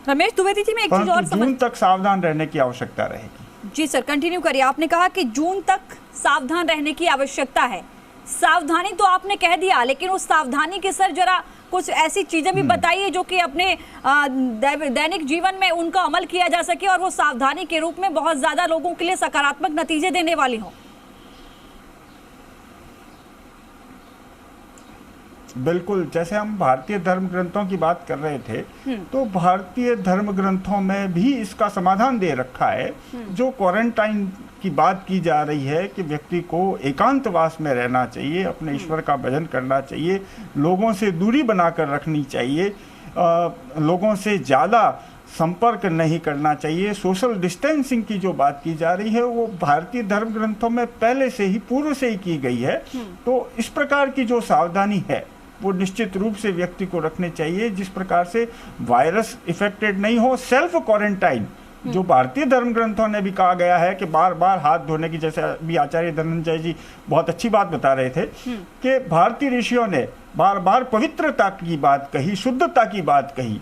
रमेश द्विवेदी जी, मैं एक चीज और जून तक सावधान रहने की आवश्यकता रहेगी। जी सर, कंटिन्यू करिए। आपने कहा कि जून तक सावधान रहने की आवश्यकता है। सावधानी तो आपने कह दिया, लेकिन उस सावधानी के सर जरा कुछ ऐसी चीजें भी बताइए जो कि अपने दैनिक जीवन में उनका अमल किया जा सके और वो सावधानी के रूप में बहुत ज्यादा लोगों के लिए सकारात्मक नतीजे देने वाली हो। बिल्कुल, जैसे हम भारतीय धर्म ग्रंथों की बात कर रहे थे, तो भारतीय धर्म ग्रंथों में भी इसका समाधान दे रखा है। जो क्वारंटाइन की बात की जा रही है कि व्यक्ति को एकांतवास में रहना चाहिए, अपने ईश्वर का भजन करना चाहिए, लोगों से दूरी बनाकर रखनी चाहिए, लोगों से ज़्यादा संपर्क नहीं करना चाहिए, सोशल डिस्टेंसिंग की जो बात की जा रही है वो भारतीय धर्म ग्रंथों में पहले से ही, पूर्व से ही की गई है। तो इस प्रकार की जो सावधानी है वो निश्चित रूप से व्यक्ति को रखने चाहिए, जिस प्रकार से वायरस इफेक्टेड नहीं हो। सेल्फ क्वारंटाइन जो भारतीय धर्म ग्रंथों ने भी कहा गया है कि बार बार हाथ धोने की, जैसे अभी आचार्य धनंजय जी बहुत अच्छी बात बता रहे थे कि भारतीय ऋषियों ने बार बार पवित्रता की बात कही, शुद्धता की बात कही,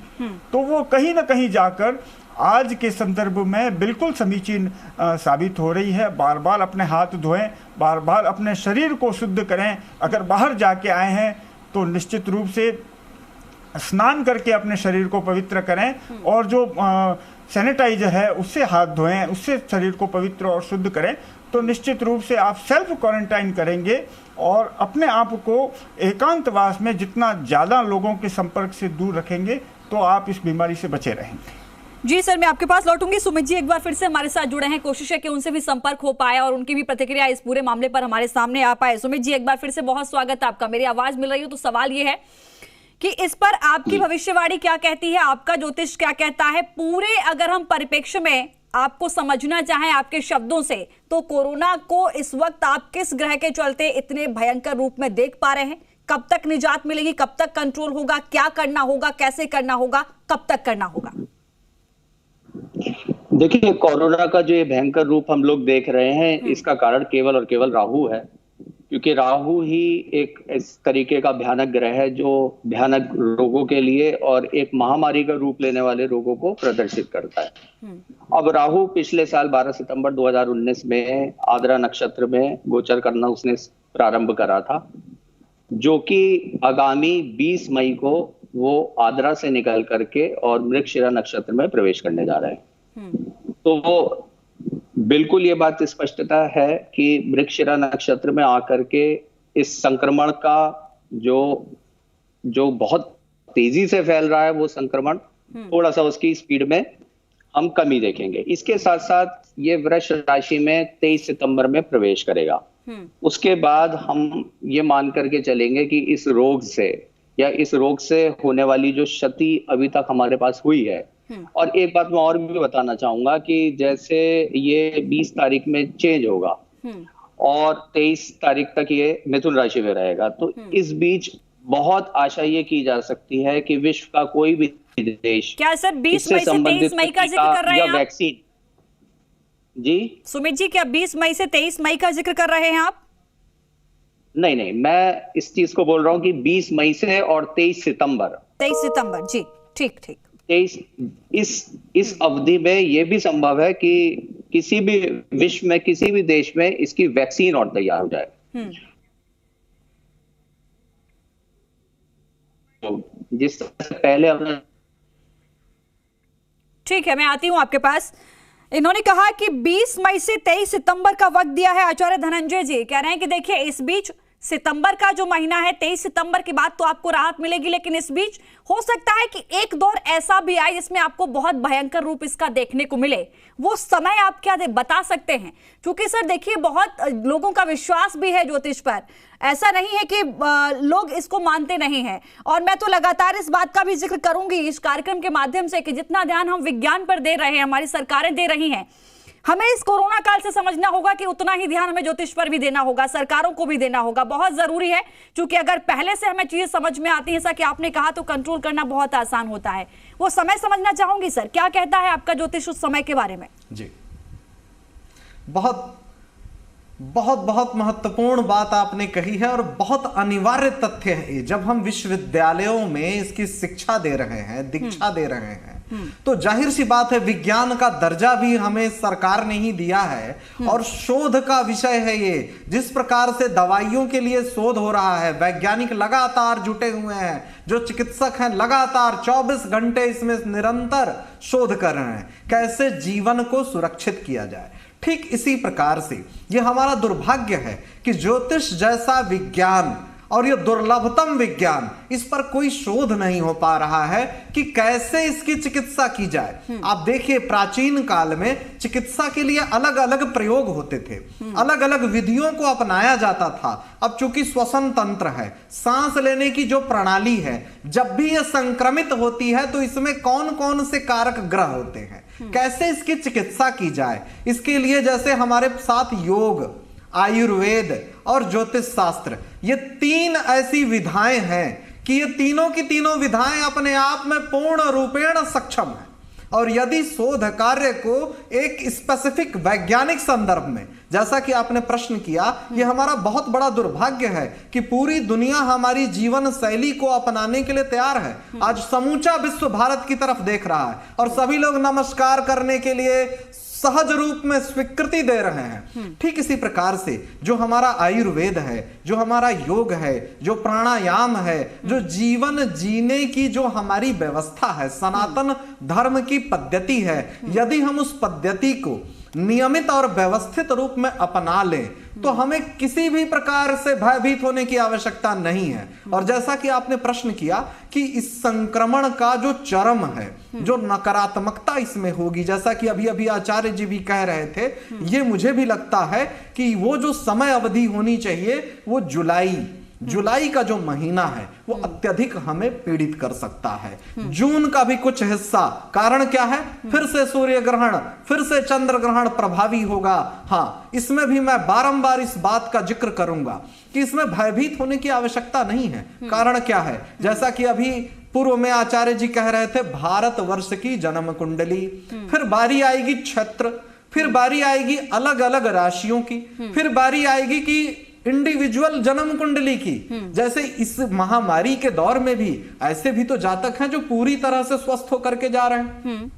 तो वो कहीं ना कहीं जाकर आज के संदर्भ में बिल्कुल समीचीन साबित हो रही है। बार बार अपने हाथ धोएं, बार बार अपने शरीर को शुद्ध करें। अगर बाहर जाके आए हैं तो निश्चित रूप से स्नान करके अपने शरीर को पवित्र करें और जो सैनिटाइजर है उससे हाथ धोएं, उससे शरीर को पवित्र और शुद्ध करें। तो निश्चित रूप से आप सेल्फ क्वारंटाइन करेंगे और अपने आप को एकांतवास में जितना ज़्यादा लोगों के संपर्क से दूर रखेंगे तो आप इस बीमारी से बचे रहेंगे। जी सर, मैं आपके पास लौटूंगी। सुमित जी एक बार फिर से हमारे साथ जुड़े हैं, कोशिश है कि उनसे भी संपर्क हो पाए और उनकी भी प्रतिक्रिया इस पूरे मामले पर हमारे सामने आ पाए। सुमित जी एक बार फिर से बहुत स्वागत है आपका। मेरी आवाज मिल रही हो तो सवाल ये है कि इस पर आपकी भविष्यवाणी क्या कहती है, आपका ज्योतिष क्या कहता है? पूरे अगर हम परिप्रेक्ष्य में आपको समझना चाहें आपके शब्दों से, तो कोरोना को इस वक्त आप किस ग्रह के चलते इतने भयंकर रूप में देख पा रहे हैं? कब तक निजात मिलेगी, कब तक कंट्रोल होगा, क्या करना होगा, कैसे करना होगा, कब तक करना होगा? देखिए, कोरोना का जो ये भयंकर रूप हम लोग देख रहे हैं, इसका कारण केवल और केवल राहु है, क्योंकि राहु ही एक इस तरीके का भयानक ग्रह है जो भयानक रोगों के लिए और एक महामारी का रूप लेने वाले रोगों को प्रदर्शित करता है। अब राहु पिछले साल 12 सितंबर 2019 में आद्रा नक्षत्र में गोचर करना उसने प्रारंभ करा था, जो कि आगामी 20 मई को वो आद्रा से निकल करके और मृगशिरा नक्षत्र में प्रवेश करने जा रहे हैं। तो बिल्कुल ये बात स्पष्टता है कि मृगशिरा नक्षत्र में आकर के इस संक्रमण का जो बहुत तेजी से फैल रहा है, वो संक्रमण थोड़ा सा उसकी स्पीड में हम कमी देखेंगे। इसके साथ साथ ये वृष राशि में 23 सितंबर में प्रवेश करेगा। उसके बाद हम ये मान करके चलेंगे कि इस रोग से या इस रोग से होने वाली जो क्षति अभी तक हमारे पास हुई है। और एक बात मैं और भी बताना चाहूंगा कि जैसे ये 20 तारीख में चेंज होगा और 23 तारीख तक ये मिथुन राशि में रहेगा, तो इस बीच बहुत आशा ये की जा सकती है कि विश्व का कोई भी देश, क्या सर 20 मई से 23 मई का जिक्र कर रहे हैं आप? वैक्सीन जी सुमित जी, क्या 20 मई से 23 मई का जिक्र कर रहे हैं आप? नहीं, मैं इस चीज को बोल रहा हूँ कि 20 मई से और 23 सितंबर जी, ठीक 23 इस अवधि में यह भी संभव है कि किसी भी विश्व में किसी भी देश में इसकी वैक्सीन और तैयार हो जाए। तो जिस तरह से पहले अपना, ठीक है, मैं आती हूं आपके पास। इन्होंने कहा कि 20 मई से 23 सितंबर का वक्त दिया है। आचार्य धनंजय जी कह रहे हैं कि देखिए, इस बीच सितंबर का जो महीना है, 23 सितंबर के बाद तो आपको राहत मिलेगी, लेकिन इस बीच हो सकता है कि एक दौर ऐसा भी आए जिसमें आपको बहुत भयंकर रूप इसका देखने को मिले। वो समय आप क्या बता सकते हैं? क्योंकि सर देखिए, बहुत लोगों का विश्वास भी है ज्योतिष पर, ऐसा नहीं है कि लोग इसको मानते नहीं हैं। और मैं तो लगातार इस बात का भी जिक्र करूंगी इस कार्यक्रम के माध्यम से कि जितना ध्यान हम विज्ञान पर दे रहे हैं, हमारी सरकारें दे रही हैं, हमें इस कोरोना काल से समझना होगा कि उतना ही ध्यान हमें ज्योतिष पर भी देना होगा, सरकारों को भी देना होगा। बहुत जरूरी है, क्योंकि अगर पहले से हमें चीजें समझ में आती है, जैसा कि आपने कहा, तो कंट्रोल करना बहुत आसान होता है। वो समय समझना चाहूंगी सर, क्या कहता है आपका ज्योतिष उस समय के बारे में? जी, बहुत महत्वपूर्ण बात आपने कही है और बहुत अनिवार्य तथ्य है। जब हम विश्वविद्यालयों में इसकी शिक्षा दे रहे हैं, दीक्षा दे रहे हैं, तो जाहिर सी बात है विज्ञान का दर्जा भी हमें सरकार ने ही दिया है और शोध का विषय है ये। जिस प्रकार से दवाइयों के लिए शोध हो रहा है, वैज्ञानिक लगातार जुटे हुए हैं, जो चिकित्सक हैं लगातार 24 घंटे इसमें निरंतर शोध कर रहे हैं कैसे जीवन को सुरक्षित किया जाए। ठीक इसी प्रकार से यह हमारा दुर्भाग्य है कि ज्योतिष जैसा विज्ञान और यह दुर्लभतम विज्ञान, इस पर कोई शोध नहीं हो पा रहा है कि कैसे इसकी चिकित्सा की जाए। आप देखिए, प्राचीन काल में चिकित्सा के लिए अलग अलग प्रयोग होते थे, अलग अलग विधियों को अपनाया जाता था। अब चूंकि श्वसन तंत्र है, सांस लेने की जो प्रणाली है, जब भी यह संक्रमित होती है तो इसमें कौन कौन से कारक ग्रह होते हैं, कैसे इसकी चिकित्सा की जाए, इसके लिए जैसे हमारे साथ योग, आयुर्वेद और ज्योतिष शास्त्र, ये 3 ऐसी विधाएं हैं कि ये तीनों की तीनों विधाएं अपने आप में पूर्ण रूपेण सक्षम है। और यदि शोध कार्य को एक स्पेसिफिक वैज्ञानिक संदर्भ में, जैसा कि आपने प्रश्न किया, यह हमारा बहुत बड़ा दुर्भाग्य है कि पूरी दुनिया हमारी जीवन शैली को अपनाने के लिए तैयार है। आज समूचा विश्व भारत की तरफ देख रहा है और सभी लोग नमस्कार करने के लिए सहज रूप में स्वीकृति दे रहे हैं। ठीक इसी प्रकार से जो हमारा आयुर्वेद है, जो हमारा योग है, जो प्राणायाम है, जो जीवन जीने की जो हमारी व्यवस्था है, सनातन धर्म की पद्धति है, यदि हम उस पद्धति को नियमित और व्यवस्थित रूप में अपना लें तो हमें किसी भी प्रकार से भयभीत होने की आवश्यकता नहीं है। और जैसा कि आपने प्रश्न किया कि इस संक्रमण का जो चरम है जो नकारात्मकता इसमें होगी, जैसा कि अभी अभी आचार्य जी भी कह रहे थे, ये मुझे भी लगता है कि वो जो समय अवधि होनी चाहिए वो जुलाई का जो महीना है वो अत्यधिक हमें पीड़ित कर सकता है। जून का भी कुछ हिस्सा, कारण क्या है, फिर से सूर्य ग्रहण, फिर से चंद्र ग्रहण प्रभावी होगा। हाँ, इसमें भी मैं बारंबार इस बात का जिक्र करूंगा कि इसमें भयभीत होने की आवश्यकता नहीं है। कारण क्या है, जैसा कि अभी पूर्व में आचार्य जी कह रहे थे, भारतवर्ष की जन्म कुंडली, फिर बारी आएगी क्षेत्र, फिर बारी आएगी अलग अलग राशियों की, फिर बारी आएगी कि इंडिविजुअल जन्म कुंडली की। जैसे इस महामारी के दौर में भी ऐसे भी तो जातक हैं जो पूरी तरह से स्वस्थ होकर के जा रहे हैं।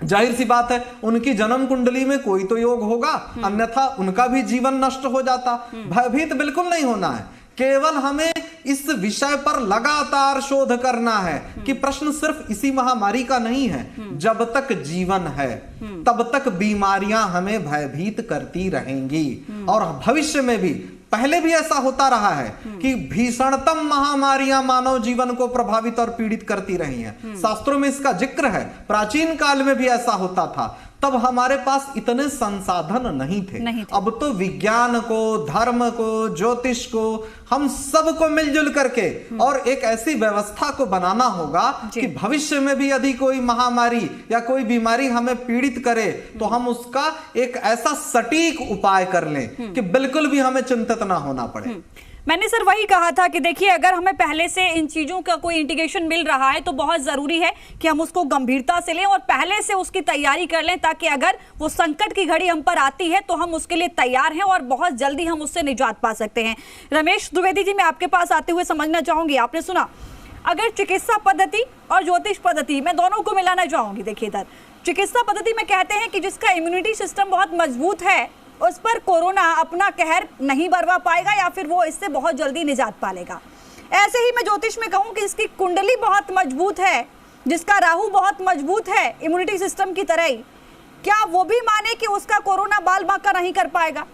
जाहिर सी बात है, उनकी जन्म कुंडली में कोई तो योग होगा, अन्यथा उनका भी जीवन नष्ट हो जाता। भयभीत बिल्कुल नहीं होना है, केवल हमें इस विषय पर लगातार शोध करना है कि प्रश्न सिर्फ इसी महामारी का नहीं है। जब तक जीवन है तब तक बीमारियां हमें भयभीत करती रहेंगी, और भविष्य में भी, पहले भी ऐसा होता रहा है कि भीषणतम महामारियां मानव जीवन को प्रभावित और पीड़ित करती रही हैं। शास्त्रों में इसका जिक्र है, प्राचीन काल में भी ऐसा होता था। तब हमारे पास इतने संसाधन नहीं थे। अब तो विज्ञान को, धर्म को, ज्योतिष को, हम सबको मिलजुल करके और एक ऐसी व्यवस्था को बनाना होगा कि भविष्य में भी यदि कोई महामारी या कोई बीमारी हमें पीड़ित करे तो हम उसका एक ऐसा सटीक उपाय कर लें कि बिल्कुल भी हमें चिंतित ना होना पड़े। मैंने सर वही कहा था कि देखिए, अगर हमें पहले से इन चीजों का कोई इंडिकेशन मिल रहा है तो बहुत जरूरी है कि हम उसको गंभीरता से लें और पहले से उसकी तैयारी कर लें, ताकि अगर वो संकट की घड़ी हम पर आती है तो हम उसके लिए तैयार हैं और बहुत जल्दी हम उससे निजात पा सकते हैं। रमेश द्विवेदी जी, मैं आपके पास आते हुए समझना चाहूंगी, आपने सुना अगर चिकित्सा पद्धति और ज्योतिष पद्धति, मैं दोनों को मिलाना चाहूंगी। देखिए इधर चिकित्सा पद्धति में कहते हैं कि जिसका इम्यूनिटी सिस्टम बहुत मजबूत है उस पर कोरोना अपना कहर नहीं बरवा पाएगा या फिर वो इससे बहुत जल्दी निजात पा लेगा। ऐसे ही मैं ज्योतिष में कहूं कि इसकी कुंडली बहुत मजबूत है, जिसका राहु बहुत मजबूत है इम्यूनिटी सिस्टम की तरह ही, क्या वो भी माने कि उसका कोरोना बाल बांका नहीं कर पाएगा?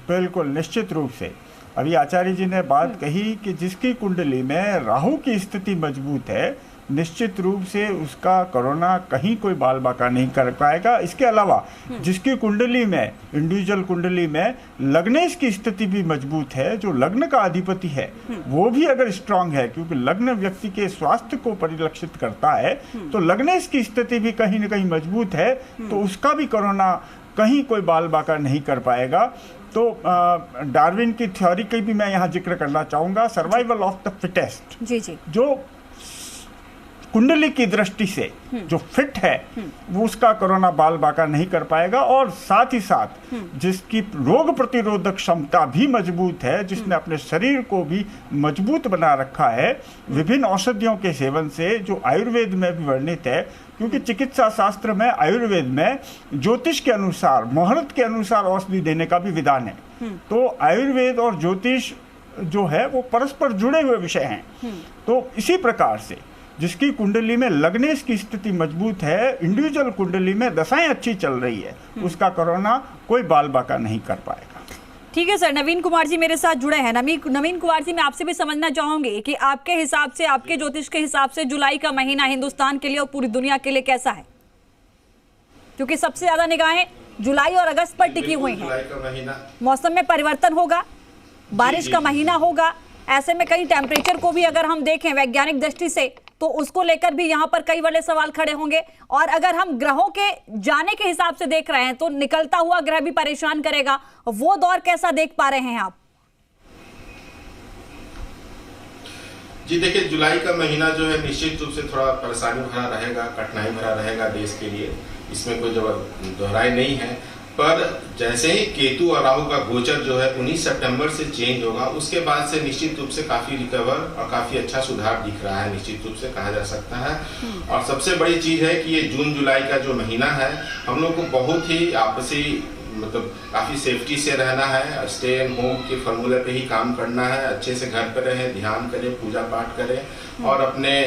बिल्कुल, निश्चित रूप से। अभी आचार्य जी ने बात कही कि जिसकी कुंडली में राहु की स्थिति मजबूत है, निश्चित रूप से उसका कोरोना कहीं कोई बाल बाका नहीं कर पाएगा। इसके अलावा जिसकी कुंडली में, इंडिविजुअल कुंडली में लग्नेश की स्थिति भी मजबूत है, जो लग्न का अधिपति है वो भी अगर स्ट्रांग है, क्योंकि लग्न व्यक्ति के स्वास्थ्य को परिलक्षित करता है, तो लग्नेश की स्थिति भी कहीं ना कहीं मजबूत है, तो उसका भी कोरोना कहीं कोई बाल बाका नहीं कर पाएगा। तो डार्विन की थ्योरी की भी मैं यहाँ जिक्र करना चाहूँगा, सर्वाइवल ऑफ द फिटेस्ट। जी। जो कुंडली की दृष्टि से जो फिट है वो उसका कोरोना बाल बाका नहीं कर पाएगा, और साथ ही साथ जिसकी रोग प्रतिरोधक क्षमता भी मजबूत है, जिसने अपने शरीर को भी मजबूत बना रखा है विभिन्न औषधियों के सेवन से, जो आयुर्वेद में भी वर्णित है। क्योंकि चिकित्सा शास्त्र में, आयुर्वेद में ज्योतिष के अनुसार, मुहूर्त के अनुसार औषधि देने का भी विधान है। तो आयुर्वेद और ज्योतिष जो है वो परस्पर जुड़े हुए विषय हैं। तो इसी प्रकार से जिसकी कुंडली में लग्नेश की स्थिति मजबूत है, इंडिविजुअल कुंडली में दशाएं अच्छी चल रही है, उसका कोरोना कोई बाल बाका नहीं कर पाएगा। ठीक है सर, नवीन कुमार जी मेरे साथ जुड़े हैं। नवीन कुमार जी, मैं आपसे भी समझना चाहूंगी कि आपके हिसाब से, आपके ज्योतिष के हिसाब से जुलाई का महीना हिंदुस्तान के लिए और पूरी दुनिया के लिए कैसा है? क्योंकि सबसे ज्यादा निगाहें जुलाई और अगस्त पर टिकी हुई हैं। मौसम में परिवर्तन होगा, बारिश का महीना होगा, ऐसे में कहीं टेम्परेचर को भी अगर हम देखें वैज्ञानिक दृष्टि से तो उसको लेकर भी यहाँ पर कई बड़े सवाल खड़े होंगे। और अगर हम ग्रहों के जाने के हिसाब से देख रहे हैं तो निकलता हुआ ग्रह भी परेशान करेगा, वो दौर कैसा देख पा रहे हैं आप? जी देखिए, जुलाई का महीना जो है निश्चित रूप से थोड़ा परेशानी भरा रहेगा, कठिनाई भरा रहेगा देश के लिए, इसमें कोई दोहराई नहीं है। पर जैसे ही केतु और राहु का गोचर जो है 19 सितंबर से चेंज होगा, उसके बाद से निश्चित रूप से काफी रिकवर और काफी अच्छा सुधार दिख रहा है, निश्चित रूप से कहा जा सकता है। और सबसे बड़ी चीज है कि ये जून जुलाई का जो महीना है, हम लोग को बहुत ही आपसी मतलब काफी सेफ्टी से रहना है, स्टे एट होम के फॉर्मूले पे ही काम करना है, अच्छे से घर पर रहें, ध्यान करें, पूजा पाठ करें और अपने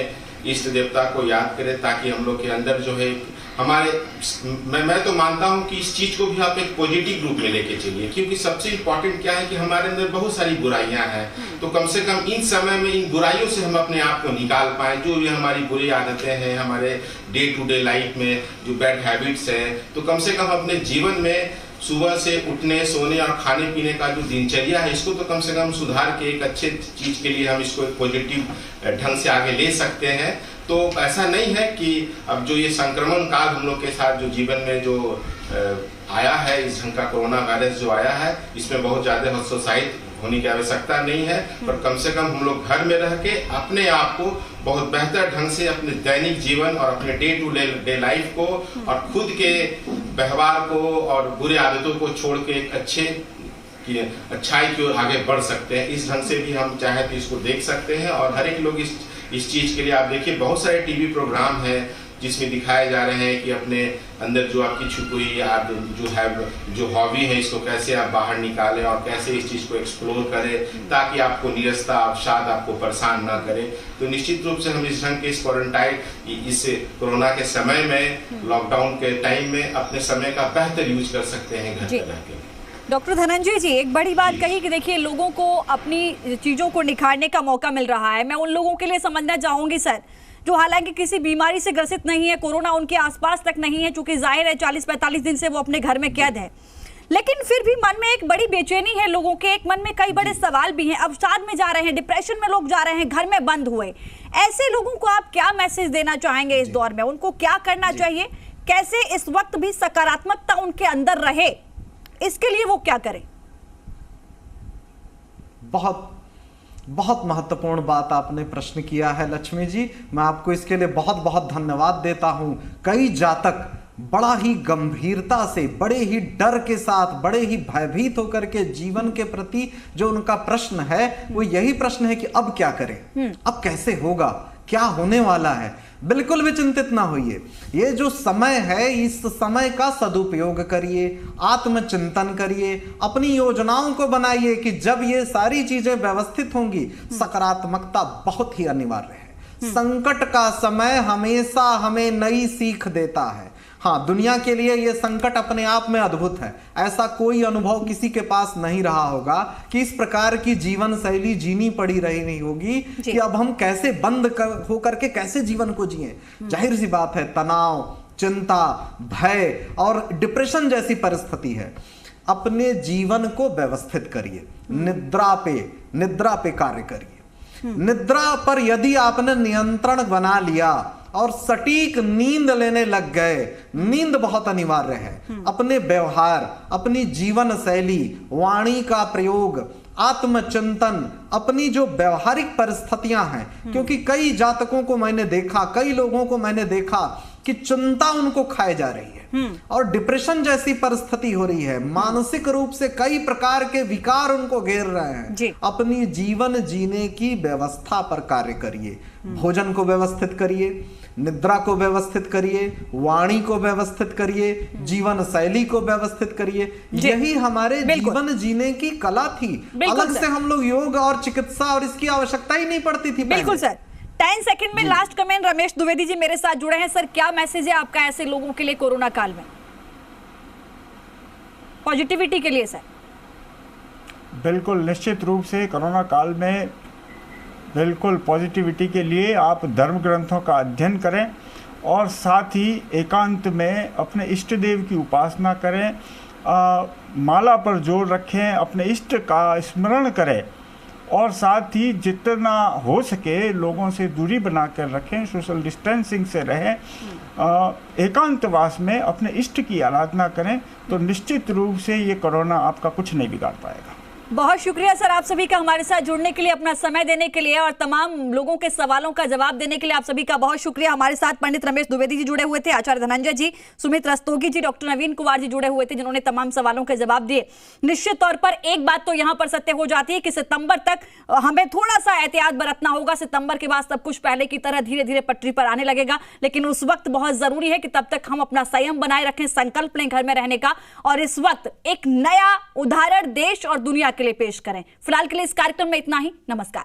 इष्ट देवता को याद करें, ताकि हम लोग के अंदर जो है मैं तो मानता हूं कि इस चीज को भी आप एक पॉजिटिव रूप में लेके चलिए, क्योंकि सबसे इम्पोर्टेंट क्या है कि हमारे अंदर बहुत सारी बुराइयां हैं, तो कम से कम इन समय में इन बुराइयों से हम अपने आप को निकाल पाए। जो भी हमारी बुरी आदतें हैं, हमारे डे टू डे लाइफ में जो बैड हैबिट्स हैं, तो कम से कम अपने जीवन में सुबह से उठने, सोने और खाने पीने का जो दिनचर्या है, इसको तो कम से कम सुधार के एक अच्छे चीज के लिए हम इसको एक पॉजिटिव ढंग से आगे ले सकते हैं। तो ऐसा नहीं है कि अब जो ये संक्रमण काल हम लोग के साथ जो जीवन में जो आया है, इस ढंग का कोरोना वायरस जो आया है, इसमें बहुत ज्यादा हतोत्साहित होने की आवश्यकता नहीं है, पर कम से कम हम लोग घर में रह के अपने आप को बहुत बेहतर ढंग से अपने दैनिक जीवन और अपने डे टू डे लाइफ को और खुद के व्यवहार को और बुरी आदतों को छोड़ के एक अच्छाई की ओर आगे बढ़ सकते हैं। इस ढंग से भी हम चाहे तो इसको देख सकते हैं। और हर एक लोग इस चीज के लिए, आप देखिए बहुत सारे टीवी प्रोग्राम हैं जिसमें दिखाए जा रहे हैं कि अपने अंदर जो आपकी छुपी हुई आप जो हॉबी है, इसको कैसे आप बाहर निकालें और कैसे इस चीज को एक्सप्लोर करें ताकि आपको निरस्ता, अवसाद आपको परेशान ना करे। तो निश्चित रूप से हम इस ढंग के इस क्वारंटाइन, इस कोरोना के समय में, लॉकडाउन के टाइम में अपने समय का बेहतर यूज कर सकते हैं घर पर रह के। डॉक्टर धनंजय जी, एक बड़ी बात कही कि देखिए लोगों को अपनी चीजों को निखारने का मौका मिल रहा है। मैं उन लोगों के लिए समझना चाहूंगी सर, जो हालांकि किसी बीमारी से ग्रसित नहीं है, कोरोना उनके आसपास तक नहीं है, चूंकि जाहिर है 40-45 दिन से वो अपने घर में कैद है, लेकिन फिर भी मन में एक बड़ी बेचैनी है लोगों के, एक मन में कई बड़े सवाल भी हैं, अवसाद में जा रहे हैं, डिप्रेशन में लोग जा रहे हैं, घर में बंद हुए। ऐसे लोगों को आप क्या मैसेज देना चाहेंगे इस दौर में? उनको क्या करना चाहिए? कैसे इस वक्त भी सकारात्मकता उनके अंदर रहे, इसके लिए वो क्या करें? बहुत बहुत महत्वपूर्ण बात आपने प्रश्न किया है लक्ष्मी जी, मैं आपको इसके लिए बहुत बहुत धन्यवाद देता हूं। कई जातक बड़ा ही गंभीरता से, बड़े ही डर के साथ, बड़े ही भयभीत होकर के जीवन के प्रति जो उनका प्रश्न है वो यही प्रश्न है कि अब क्या करें, अब कैसे होगा, क्या होने वाला है। बिल्कुल भी चिंतित ना होइए, ये जो समय है इस समय का सदुपयोग करिए, आत्मचिंतन करिए, अपनी योजनाओं को बनाइए कि जब ये सारी चीजें व्यवस्थित होंगी, सकारात्मकता बहुत ही अनिवार्य है। संकट का समय हमेशा हमें नई सीख देता है। हाँ, दुनिया के लिए यह संकट अपने आप में अद्भुत है। ऐसा कोई अनुभव किसी के पास नहीं रहा होगा कि इस प्रकार की जीवन शैली जीनी पड़ी रही नहीं होगी कि अब हम कैसे बंद होकर के कैसे जीवन को जिए। जाहिर सी बात है, तनाव, चिंता, भय और डिप्रेशन जैसी परिस्थिति है। अपने जीवन को व्यवस्थित करिए, निद्रा पे कार्य करिए। निद्रा पर यदि आपने नियंत्रण बना लिया और सटीक नींद लेने लग गए, नींद बहुत अनिवार्य है। अपने व्यवहार, अपनी जीवन शैली, वाणी का प्रयोग, आत्मचिंतन, अपनी जो व्यवहारिक परिस्थितियां हैं, क्योंकि कई जातकों को मैंने देखा, कई लोगों को मैंने देखा कि चिंता उनको खाए जा रही है और डिप्रेशन जैसी परिस्थिति हो रही है, मानसिक रूप से कई प्रकार के विकार उनको घेर रहे हैं। अपनी जीवन जीने की व्यवस्था पर कार्य करिए, भोजन को व्यवस्थित करिए, निद्रा को व्यवस्थित करिए, वाणी को व्यवस्थित करिए, जीवन शैली को व्यवस्थित करिए। यही हमारे जीवन जीने की कला थी। अलग से हम लोग योग और चिकित्सा और इसकी आवश्यकता ही नहीं पड़ती थी। बिल्कुल सर। 10 सेकंड में लास्ट कमेंट, रमेश द्विवेदी जी मेरे साथ जुड़े हैं। सर, क्या मैसेज है आपका ऐसे लोगों के लिए कोरोना काल में, पॉजिटिविटी के लिए? सर बिल्कुल, निश्चित रूप से कोरोना काल में बिल्कुल पॉजिटिविटी के लिए आप धर्म ग्रंथों का अध्ययन करें और साथ ही एकांत में अपने इष्ट देव की उपासना करें, माला पर जोर रखें, अपने इष्ट का स्मरण करें और साथ ही जितना हो सके लोगों से दूरी बनाकर रखें, सोशल डिस्टेंसिंग से रहें, एकांतवास में अपने इष्ट की आराधना करें, तो निश्चित रूप से ये कोरोना आपका कुछ नहीं बिगाड़ पाएगा। बहुत शुक्रिया सर आप सभी का हमारे साथ जुड़ने के लिए, अपना समय देने के लिए और तमाम लोगों के सवालों का जवाब देने के लिए आप सभी का बहुत शुक्रिया। हमारे साथ पंडित रमेश द्विवेदी जी जुड़े हुए थे, आचार्य धनंजय जी, सुमित रस्तोगी जी, डॉक्टर नवीन कुमार जी जुड़े हुए थे जिन्होंने तमाम सवालों के जवाब दिए। निश्चित तौर पर एक बात तो यहाँ पर सत्य हो जाती है कि सितंबर तक हमें थोड़ा सा एहतियात बरतना होगा। सितंबर के बाद सब कुछ पहले की तरह धीरे धीरे पटरी पर आने लगेगा, लेकिन उस वक्त बहुत जरूरी है कि तब तक हम अपना संयम बनाए रखें, संकल्प लें घर में रहने का और इस वक्त एक नया उदाहरण देश और दुनिया के लिए पेश करें। फिलहाल के लिए इस कार्यक्रम में इतना ही। नमस्कार।